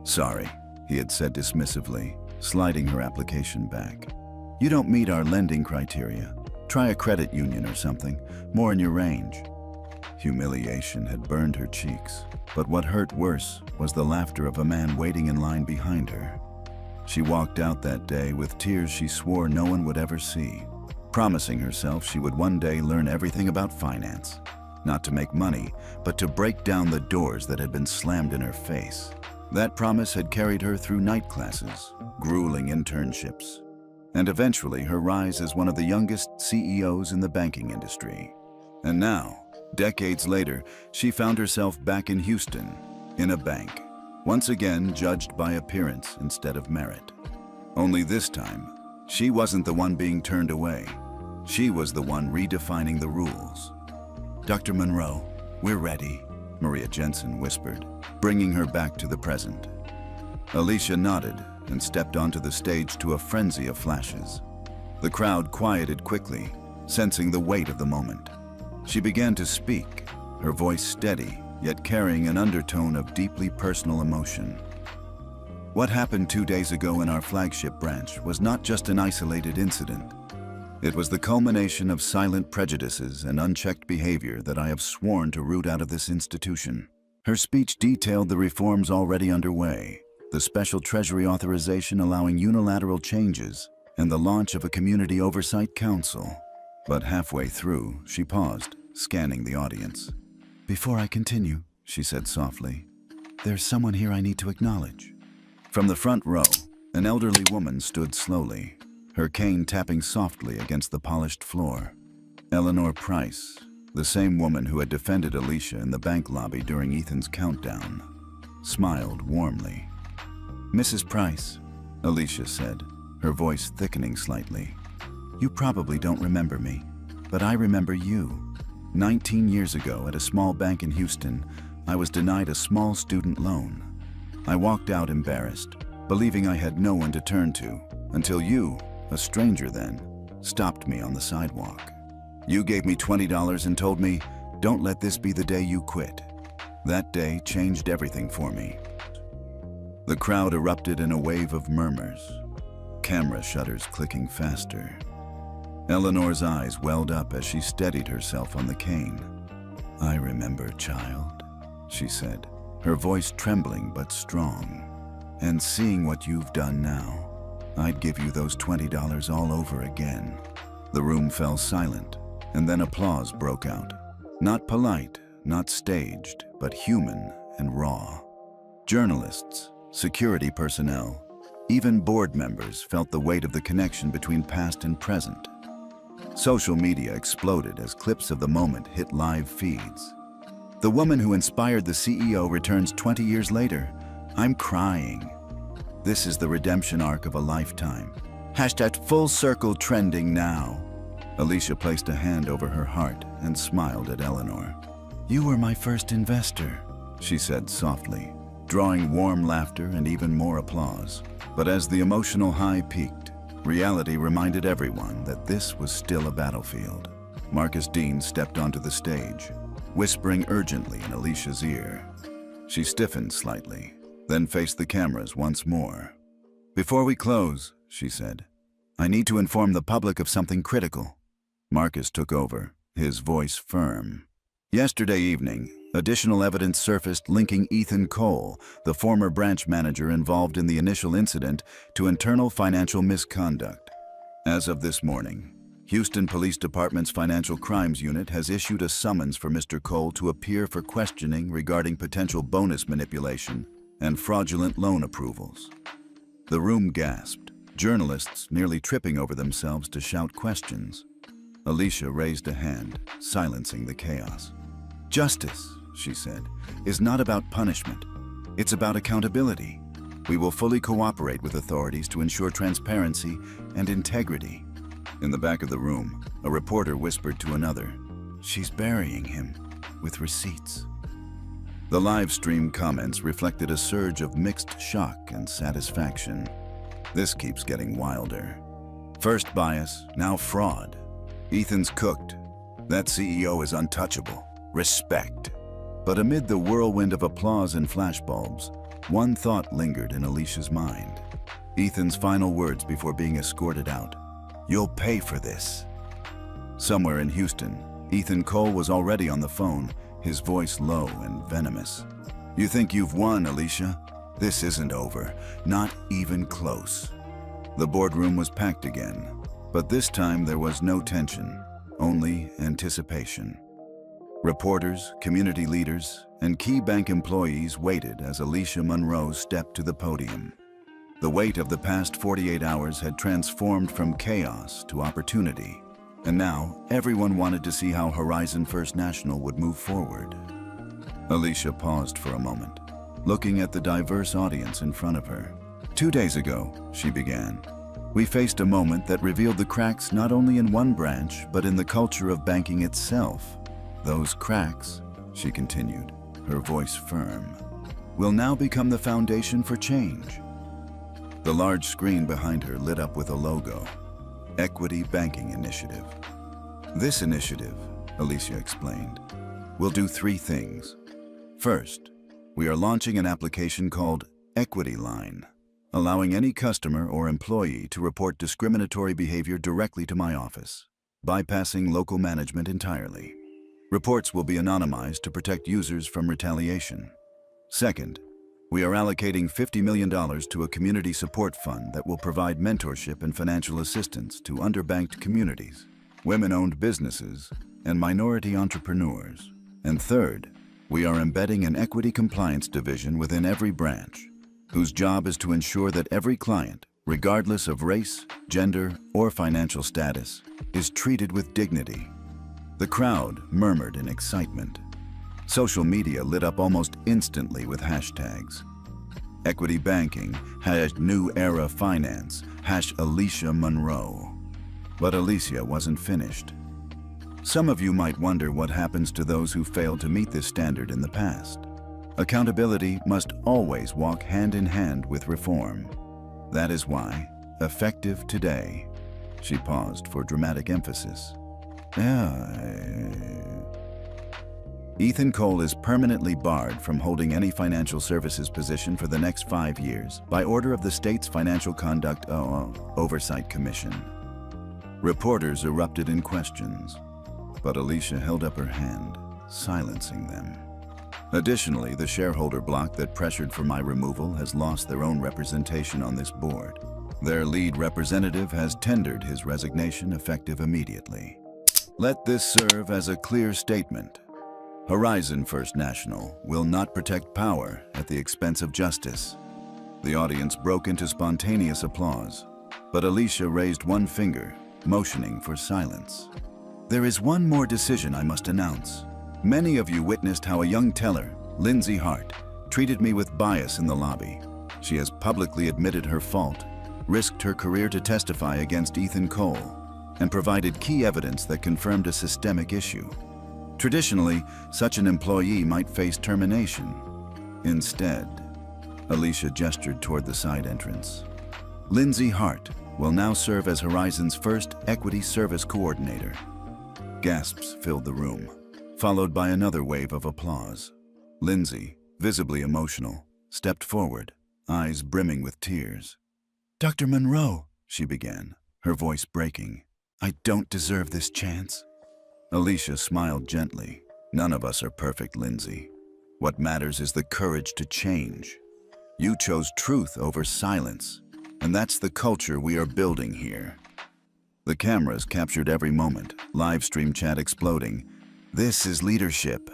"Sorry," he had said dismissively, sliding her application back. "You don't meet our lending criteria. Try a credit union or something, more in your range." Humiliation had burned her cheeks, but what hurt worse was the laughter of a man waiting in line behind her. She walked out that day with tears she swore no one would ever see, promising herself she would one day learn everything about finance, not to make money, but to break down the doors that had been slammed in her face. That promise had carried her through night classes, grueling internships, and eventually her rise as one of the youngest CEOs in the banking industry. And now, decades later, she found herself back in Houston, in a bank, once again judged by appearance instead of merit. Only this time, she wasn't the one being turned away. She was the one redefining the rules. "Dr. Monroe, we're ready," Maria Jensen whispered, bringing her back to the present. Alicia nodded and stepped onto the stage to a frenzy of flashes. The crowd quieted quickly, sensing the weight of the moment. She began to speak, her voice steady, yet carrying an undertone of deeply personal emotion. What happened 2 days ago in our flagship branch was not just an isolated incident. It was the culmination of silent prejudices and unchecked behavior that I have sworn to root out of this institution. Her speech detailed the reforms already underway, the special Treasury authorization allowing unilateral changes, and the launch of a community oversight council. But halfway through, she paused, scanning the audience. "Before I continue," she said softly, "there's someone here I need to acknowledge." From the front row, an elderly woman stood slowly, her cane tapping softly against the polished floor. Eleanor Price, the same woman who had defended Alicia in the bank lobby during Ethan's countdown, smiled warmly. "Mrs. Price," Alicia said, her voice thickening slightly, "you probably don't remember me, but I remember you. 19 years ago at a small bank in Houston, I was denied a small student loan. I walked out embarrassed, believing I had no one to turn to, until you, a stranger then, stopped me on the sidewalk. You gave me $20 and told me, 'Don't let this be the day you quit.' That day changed everything for me." The crowd erupted in a wave of murmurs, camera shutters clicking faster. Eleanor's eyes welled up as she steadied herself on the cane. "I remember, child," she said, her voice trembling but strong. "And seeing what you've done now, I'd give you those $20 all over again." The room fell silent, and then applause broke out. Not polite, not staged, but human and raw. Journalists, security personnel, even board members felt the weight of the connection between past and present. Social media exploded as clips of the moment hit live feeds. "The woman who inspired the CEO returns 20 years later. I'm crying. This is the redemption arc of a lifetime. Hashtag full circle trending now." Alicia placed a hand over her heart and smiled at Eleanor. "You were my first investor," she said softly, drawing warm laughter and even more applause. But as the emotional high peaked, reality reminded everyone that this was still a battlefield. Marcus Dean stepped onto the stage, whispering urgently in Alicia's ear. She stiffened slightly, then faced the cameras once more. "Before we close," she said, "I need to inform the public of something critical." Marcus took over, his voice firm. "Yesterday evening, additional evidence surfaced linking Ethan Cole, the former branch manager involved in the initial incident, to internal financial misconduct. As of this morning, Houston Police Department's Financial Crimes Unit has issued a summons for Mr. Cole to appear for questioning regarding potential bonus manipulation and fraudulent loan approvals." The room gasped, journalists nearly tripping over themselves to shout questions. Alicia raised a hand, silencing the chaos. "Justice," she said, "is not about punishment. It's about accountability. We will fully cooperate with authorities to ensure transparency and integrity." In the back of the room, a reporter whispered to another, "She's burying him with receipts." The live stream comments reflected a surge of mixed shock and satisfaction. This keeps getting wilder. First bias, now fraud. Ethan's cooked. That CEO is untouchable. Respect. But amid the whirlwind of applause and flashbulbs, one thought lingered in Alicia's mind. Ethan's final words before being escorted out. "You'll pay for this." Somewhere in Houston, Ethan Cole was already on the phone, his voice low and venomous. "You think you've won, Alicia? This isn't over, not even close. The boardroom was packed again, but this time there was no tension, only anticipation. Reporters, community leaders, and key bank employees waited as Alicia Monroe stepped to the podium. The weight of the past 48 hours had transformed from chaos to opportunity, and now everyone wanted to see how Horizon First National would move forward. Alicia paused for a moment, looking at the diverse audience in front of her. 2 days ago, she began, we faced a moment that revealed the cracks not only in one branch, but in the culture of banking itself. Those cracks, she continued, her voice firm, will now become the foundation for change. The large screen behind her lit up with a logo, Equity Banking Initiative. This initiative, Alicia explained, will do 3 things. First, we are launching an application called Equity Line, allowing any customer or employee to report discriminatory behavior directly to my office, bypassing local management entirely. Reports will be anonymized to protect users from retaliation. Second, we are allocating $50 million to a community support fund that will provide mentorship and financial assistance to underbanked communities, women-owned businesses, and minority entrepreneurs. And third, we are embedding an equity compliance division within every branch, whose job is to ensure that every client, regardless of race, gender, or financial status, is treated with dignity. The crowd murmured in excitement. Social media lit up almost instantly with hashtags. Equity Banking, #New Era Finance, #Alicia Monroe. But Alicia wasn't finished. Some of you might wonder what happens to those who failed to meet this standard in the past. Accountability must always walk hand in hand with reform. That is why, effective today, she paused for dramatic emphasis. Ethan Cole is permanently barred from holding any financial services position for the next 5 years by order of the state's Financial Conduct Oversight Commission. Reporters erupted in questions, but Alicia held up her hand, silencing them. Additionally, the shareholder bloc that pressured for my removal has lost their own representation on this board. Their lead representative has tendered his resignation effective immediately. Let this serve as a clear statement. Horizon First National will not protect power at the expense of justice. The audience broke into spontaneous applause, but Alicia raised one finger, motioning for silence. There is one more decision I must announce. Many of you witnessed how a young teller, Lindsay Hart, treated me with bias in the lobby. She has publicly admitted her fault, risked her career to testify against Ethan Cole, and provided key evidence that confirmed a systemic issue. Traditionally, such an employee might face termination. Instead, Alicia gestured toward the side entrance. Lindsay Hart will now serve as Horizon's first Equity Service Coordinator. Gasps filled the room, followed by another wave of applause. Lindsay, visibly emotional, stepped forward, eyes brimming with tears. Dr. Monroe, she began, her voice breaking. I don't deserve this chance. Alicia smiled gently. None of us are perfect, Lindsay. What matters is the courage to change. You chose truth over silence, and that's the culture we are building here. The cameras captured every moment, live stream chat exploding. This is leadership.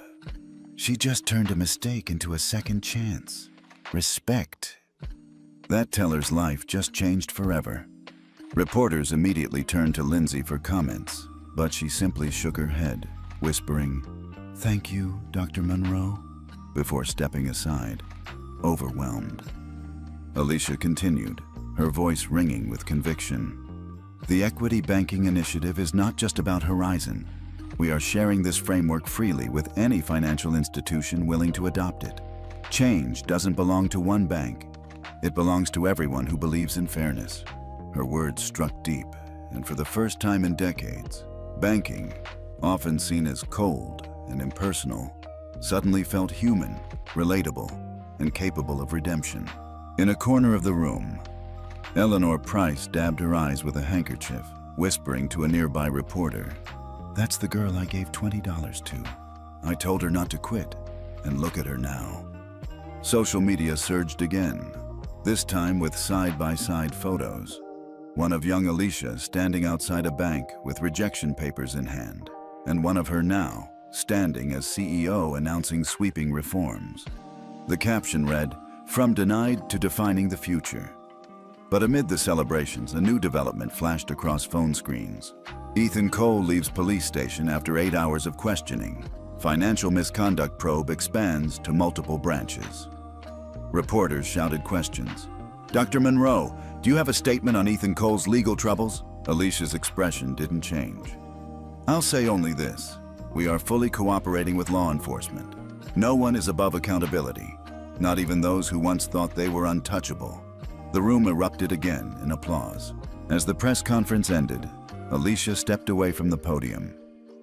She just turned a mistake into a second chance. Respect. That teller's life just changed forever. Reporters immediately turned to Lindsay for comments, but she simply shook her head, whispering, "Thank you, Dr. Monroe," before stepping aside, overwhelmed. Alicia continued, her voice ringing with conviction. The Equity Banking Initiative is not just about Horizon. We are sharing this framework freely with any financial institution willing to adopt it. Change doesn't belong to one bank. It belongs to everyone who believes in fairness. Her words struck deep, and for the first time in decades, banking, often seen as cold and impersonal, suddenly felt human, relatable, and capable of redemption. In a corner of the room, Eleanor Price dabbed her eyes with a handkerchief, whispering to a nearby reporter, "That's the girl I gave $20 to. I told her not to quit, and look at her now." Social media surged again, this time with side-by-side photos. One of young Alicia standing outside a bank with rejection papers in hand, and one of her now standing as CEO announcing sweeping reforms. The caption read, "From denied to defining the future." But amid the celebrations, a new development flashed across phone screens. Ethan Cole leaves police station after 8 hours of questioning. Financial misconduct probe expands to multiple branches. Reporters shouted questions. "Dr. Monroe, do you have a statement on Ethan Cole's legal troubles?" Alicia's expression didn't change. "I'll say only this. We are fully cooperating with law enforcement. No one is above accountability, not even those who once thought they were untouchable." The room erupted again in applause. As the press conference ended, Alicia stepped away from the podium,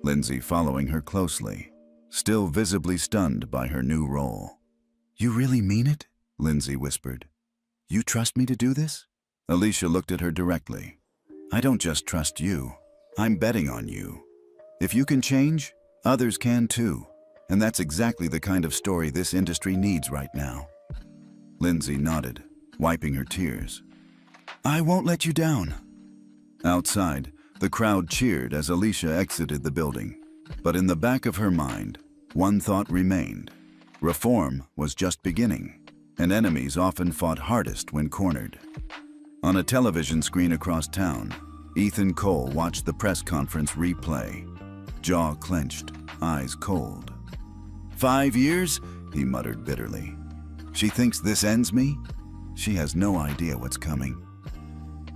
Lindsay following her closely, still visibly stunned by her new role. "You really mean it?" Lindsay whispered. "You trust me to do this?" Alicia looked at her directly. "I don't just trust you. I'm betting on you. If you can change, others can too. And that's exactly the kind of story this industry needs right now." Lindsay nodded, wiping her tears. "I won't let you down." Outside, the crowd cheered as Alicia exited the building. But in the back of her mind, one thought remained. Reform was just beginning, and enemies often fought hardest when cornered. On a television screen across town, Ethan Cole watched the press conference replay, jaw clenched, eyes cold. 5 years? He muttered bitterly. She thinks this ends me? She has no idea what's coming.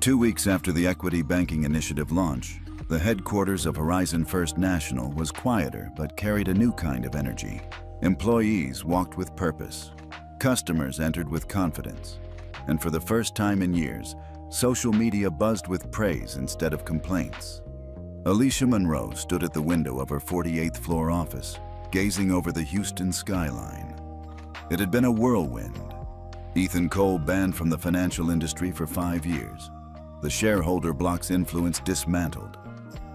2 weeks after the Equity Banking Initiative launch, the headquarters of Horizon First National was quieter but carried a new kind of energy. Employees walked with purpose. Customers entered with confidence. And for the first time in years, social media buzzed with praise instead of complaints. Alicia Monroe stood at the window of her 48th floor office, gazing over the Houston skyline. It had been a whirlwind. Ethan Cole banned from the financial industry for 5 years. The shareholder block's influence dismantled.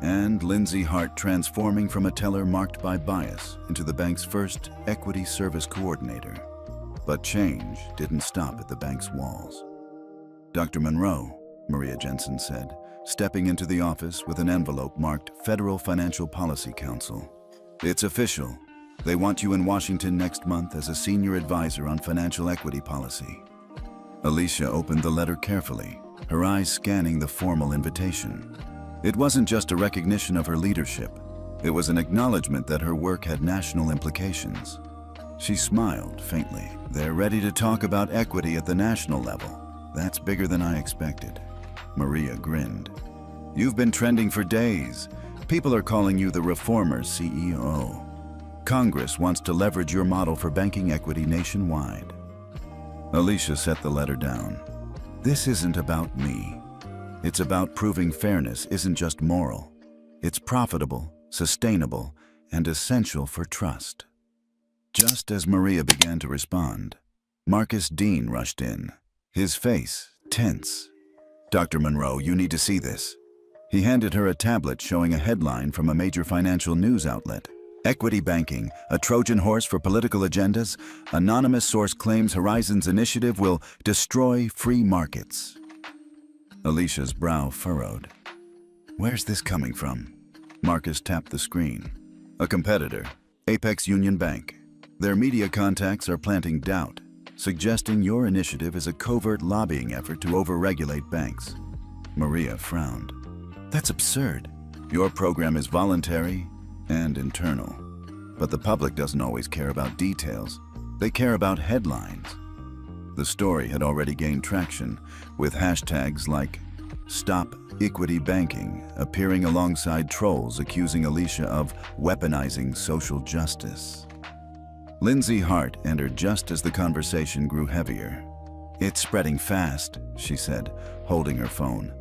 And Lindsay Hart transforming from a teller marked by bias into the bank's first equity service coordinator. But change didn't stop at the bank's walls. "Dr. Monroe," Maria Jensen said, stepping into the office with an envelope marked Federal Financial Policy Council. "It's official. They want you in Washington next month as a senior advisor on financial equity policy." Alicia opened the letter carefully, her eyes scanning the formal invitation. It wasn't just a recognition of her leadership. It was an acknowledgement that her work had national implications. She smiled faintly. "They're ready to talk about equity at the national level. That's bigger than I expected." Maria grinned. "You've been trending for days. People are calling you the reformer CEO. Congress wants to leverage your model for banking equity nationwide." Alicia set the letter down. "This isn't about me. It's about proving fairness isn't just moral. It's profitable, sustainable, and essential for trust." Just as Maria began to respond, Marcus Dean rushed in, his face tense. "Dr. Monroe, you need to see this." He handed her a tablet showing a headline from a major financial news outlet. "Equity banking, a Trojan horse for political agendas. Anonymous source claims Horizon's initiative will destroy free markets." Alicia's brow furrowed. "Where's this coming from?" Marcus tapped the screen. "A competitor, Apex Union Bank. Their media contacts are planting doubt, suggesting your initiative is a covert lobbying effort to overregulate banks." Maria frowned. "That's absurd. Your program is voluntary and internal. But the public doesn't always care about details. They care about headlines." The story had already gained traction, with hashtags like "Stop Equity Banking" appearing alongside trolls accusing Alicia of weaponizing social justice. Lindsay Hart entered just as the conversation grew heavier. "It's spreading fast," she said, holding her phone.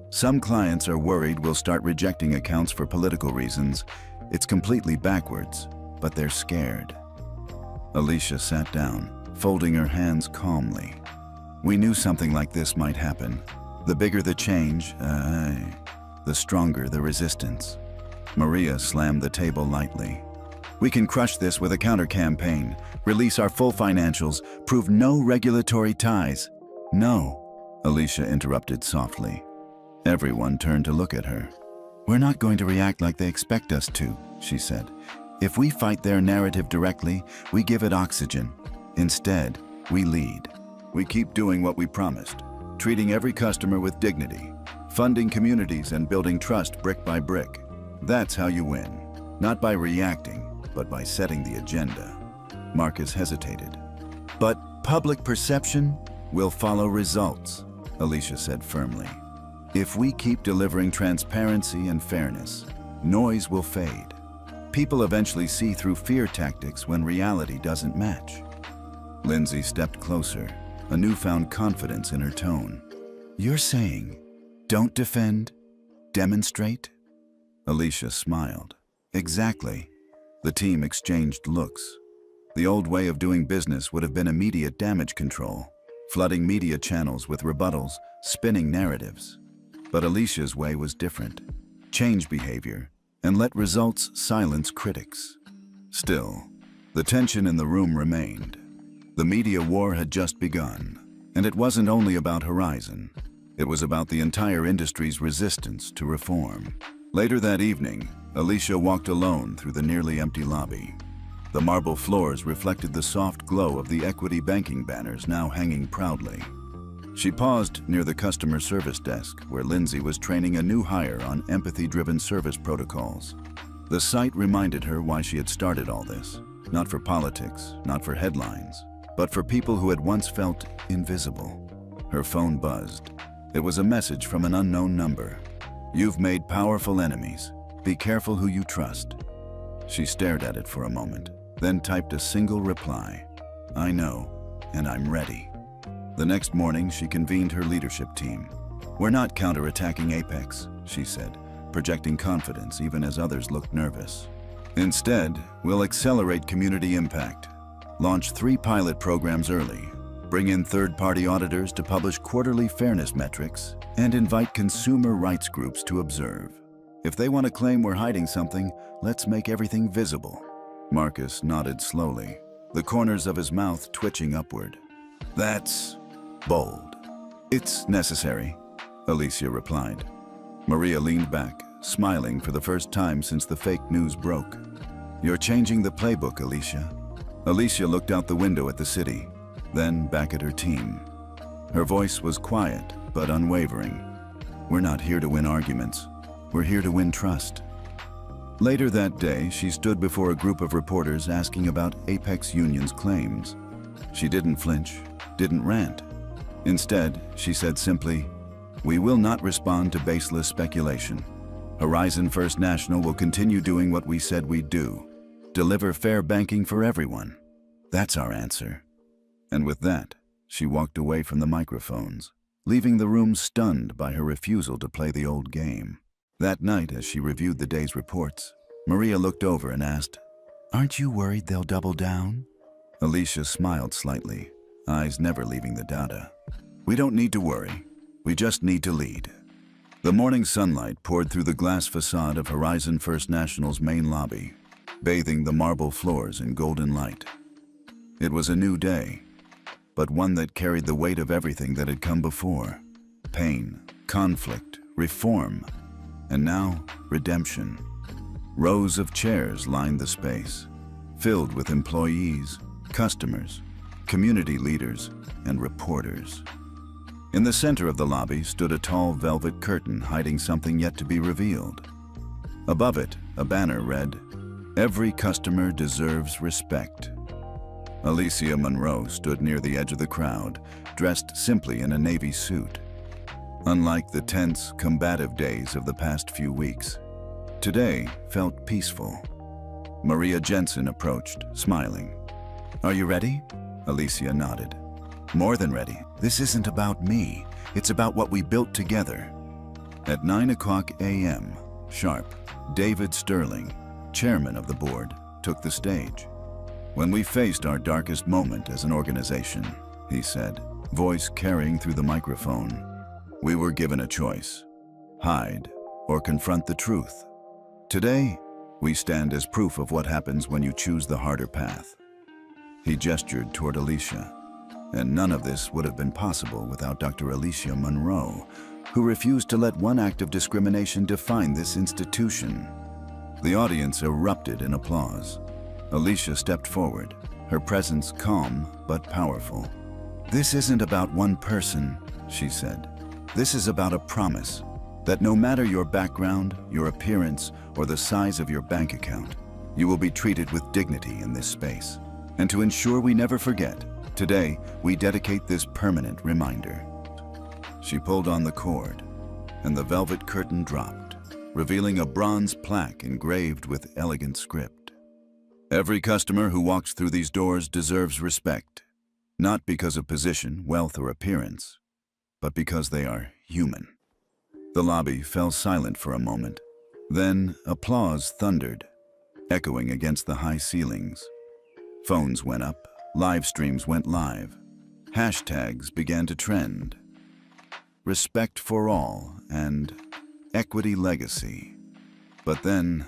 "Some clients are worried we'll start rejecting accounts for political reasons. It's completely backwards, but they're scared." Alicia sat down, folding her hands calmly. "We knew something like this might happen. The bigger the change, the stronger the resistance." Maria slammed the table lightly. We can crush this with a counter-campaign, release our full financials, prove no regulatory ties. No, Alicia interrupted softly. Everyone turned to look at her. We're not going to react like they expect us to, she said. If we fight their narrative directly, we give it oxygen. Instead, we lead. We keep doing what we promised, treating every customer with dignity, funding communities and building trust brick by brick. That's how you win, not by reacting, but by setting the agenda. Marcus hesitated. But public perception will follow results, Alicia said firmly. If we keep delivering transparency and fairness, noise will fade. People eventually see through fear tactics when reality doesn't match. Lindsay stepped closer, a newfound confidence in her tone. You're saying, don't defend, demonstrate? Alicia smiled. Exactly. The team exchanged looks. The old way of doing business would have been immediate damage control, flooding media channels with rebuttals, spinning narratives. But Alicia's way was different. Change behavior and let results silence critics. Still, the tension in the room remained. The media war had just begun, and it wasn't only about Horizon. It was about the entire industry's resistance to reform. Later that evening, Alicia walked alone through the nearly empty lobby. The marble floors reflected the soft glow of the equity banking banners now hanging proudly. She paused near the customer service desk where Lindsay was training a new hire on empathy-driven service protocols. The sight reminded her why she had started all this. Not for politics, not for headlines, but for people who had once felt invisible. Her phone buzzed. It was a message from an unknown number. You've made powerful enemies. Be careful who you trust. She stared at it for a moment, then typed a single reply. I know, and I'm ready. The next morning, she convened her leadership team. We're not counterattacking Apex, she said, projecting confidence even as others looked nervous. Instead, we'll accelerate community impact, launch 3 pilot programs early, bring in third-party auditors to publish quarterly fairness metrics, and invite consumer rights groups to observe. If they want to claim we're hiding something, let's make everything visible. Marcus nodded slowly, the corners of his mouth twitching upward. That's bold. It's necessary, Alicia replied. Maria leaned back, smiling for the first time since the fake news broke. You're changing the playbook, Alicia. Alicia looked out the window at the city, then back at her team. Her voice was quiet but unwavering. We're not here to win arguments. We're here to win trust. Later that day, she stood before a group of reporters asking about Apex Union's claims. She didn't flinch, didn't rant. Instead, she said simply, we will not respond to baseless speculation. Horizon First National will continue doing what we said we'd do. Deliver fair banking for everyone. That's our answer. And with that, she walked away from the microphones, leaving the room stunned by her refusal to play the old game. That night, as she reviewed the day's reports, Maria looked over and asked, Aren't you worried they'll double down? Alicia smiled slightly, eyes never leaving the data. We don't need to worry. We just need to lead. The morning sunlight poured through the glass facade of Horizon First National's main lobby, bathing the marble floors in golden light. It was a new day, but one that carried the weight of everything that had come before. Pain, conflict, reform, and now redemption. Rows of chairs lined the space, filled with employees, customers, community leaders, and reporters. In the center of the lobby stood a tall velvet curtain hiding something yet to be revealed. Above it, a banner read, Every customer deserves respect. Alicia Monroe stood near the edge of the crowd, dressed simply in a navy suit. Unlike the tense, combative days of the past few weeks, today felt peaceful. Maria Jensen approached, smiling. Are you ready? Alicia nodded. More than ready. This isn't about me. It's about what we built together. At 9:00 a.m., sharp, David Sterling, chairman of the board, took the stage. When we faced our darkest moment as an organization, he said, voice carrying through the microphone, we were given a choice, hide or confront the truth. Today, We stand as proof of what happens when you choose the harder path." He gestured toward Alicia. And none of this would have been possible without Dr. Alicia Monroe, who refused to let one act of discrimination define this institution. The audience erupted in applause. Alicia stepped forward, her presence calm but powerful. "This isn't about one person," she said. "This is about a promise that no matter your background, your appearance, or the size of your bank account, you will be treated with dignity in this space. And to ensure we never forget, today we dedicate this permanent reminder." She pulled on the cord, and the velvet curtain dropped, revealing a bronze plaque engraved with elegant script. "Every customer who walks through these doors deserves respect, not because of position, wealth, or appearance, but because they are human." The lobby fell silent for a moment. Then applause thundered, echoing against the high ceilings. Phones went up, live streams went live. Hashtags began to trend. Respect for all and equity legacy. But then,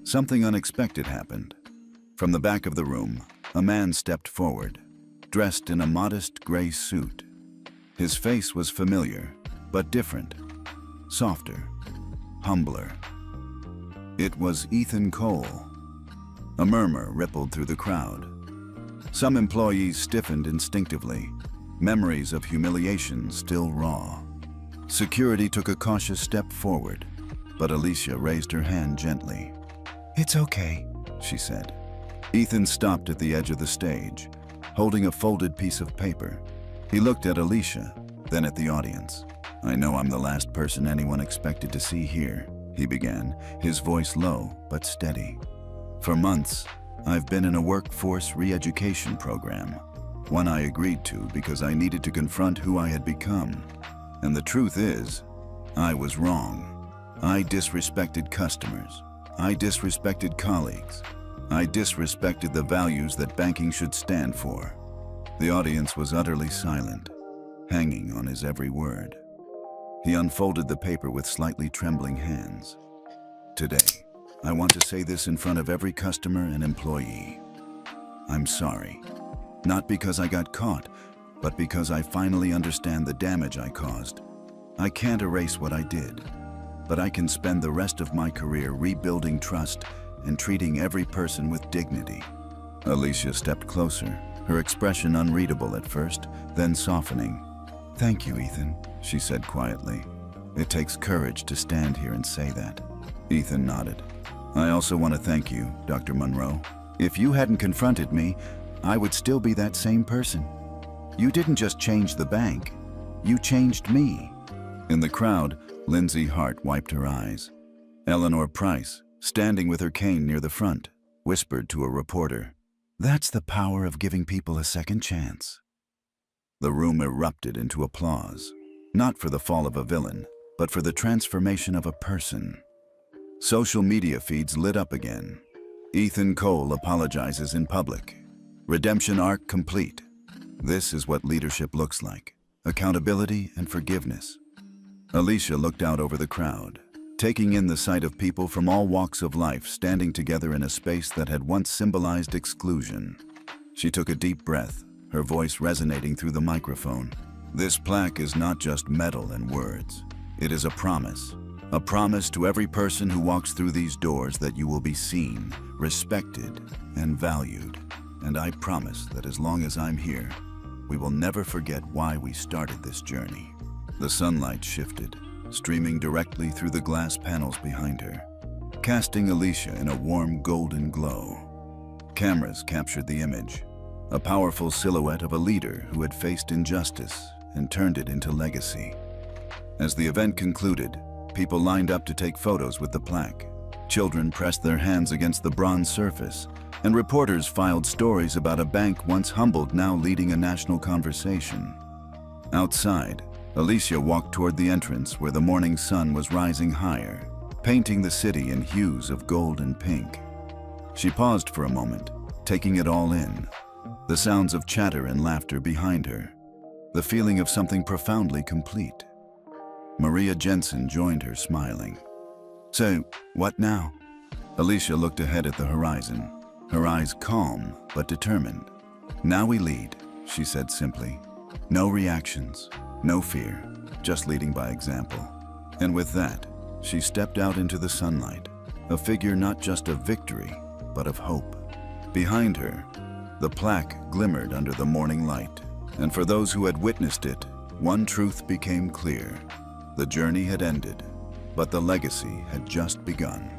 something unexpected happened. From the back of the room, a man stepped forward, dressed in a modest gray suit. His face was familiar, but different, softer, humbler. It was Ethan Cole. A murmur rippled through the crowd. Some employees stiffened instinctively, memories of humiliation still raw. Security took a cautious step forward, but Alicia raised her hand gently. "It's okay," she said. Ethan stopped at the edge of the stage, holding a folded piece of paper. He looked at Alicia, then at the audience. "I know I'm the last person anyone expected to see here," he began, his voice low but steady. "For months, I've been in a workforce re-education program, one I agreed to because I needed to confront who I had become. And the truth is, I was wrong. I disrespected customers. I disrespected colleagues. I disrespected the values that banking should stand for." The audience was utterly silent, hanging on his every word. He unfolded the paper with slightly trembling hands. "Today, I want to say this in front of every customer and employee. I'm sorry. Not because I got caught, but because I finally understand the damage I caused. I can't erase what I did, but I can spend the rest of my career rebuilding trust and treating every person with dignity." Alicia stepped closer, her expression unreadable at first, then softening. "Thank you, Ethan," she said quietly. "It takes courage to stand here and say that." Ethan nodded. "I also want to thank you, Dr. Monroe. If you hadn't confronted me, I would still be that same person. You didn't just change the bank, you changed me." In the crowd, Lindsay Hart wiped her eyes. Eleanor Price, standing with her cane near the front, whispered to a reporter, "That's the power of giving people a second chance." The room erupted into applause, not for the fall of a villain, but for the transformation of a person. Social media feeds lit up again. Ethan Cole apologizes in public. Redemption arc complete. This is what leadership looks like. Accountability and forgiveness. Alicia looked out over the crowd, taking in the sight of people from all walks of life standing together in a space that had once symbolized exclusion. She took a deep breath, her voice resonating through the microphone. "This plaque is not just metal and words. It is a promise to every person who walks through these doors that you will be seen, respected, and valued. And I promise that as long as I'm here, we will never forget why we started this journey." The sunlight shifted, streaming directly through the glass panels behind her, casting Alicia in a warm golden glow. Cameras captured the image, a powerful silhouette of a leader who had faced injustice and turned it into legacy. As the event concluded, people lined up to take photos with the plaque. Children pressed their hands against the bronze surface, and reporters filed stories about a bank once humbled now leading a national conversation. Outside, Alicia walked toward the entrance where the morning sun was rising higher, painting the city in hues of gold and pink. She paused for a moment, taking it all in. The sounds of chatter and laughter behind her, the feeling of something profoundly complete. Maria Jensen joined her, smiling. "So, what now?" Alicia looked ahead at the horizon, her eyes calm but determined. "Now we lead," she said simply. "No reactions, no fear, just leading by example." And with that, she stepped out into the sunlight, a figure not just of victory, but of hope. Behind her, the plaque glimmered under the morning light, and for those who had witnessed it, one truth became clear. The journey had ended, but the legacy had just begun.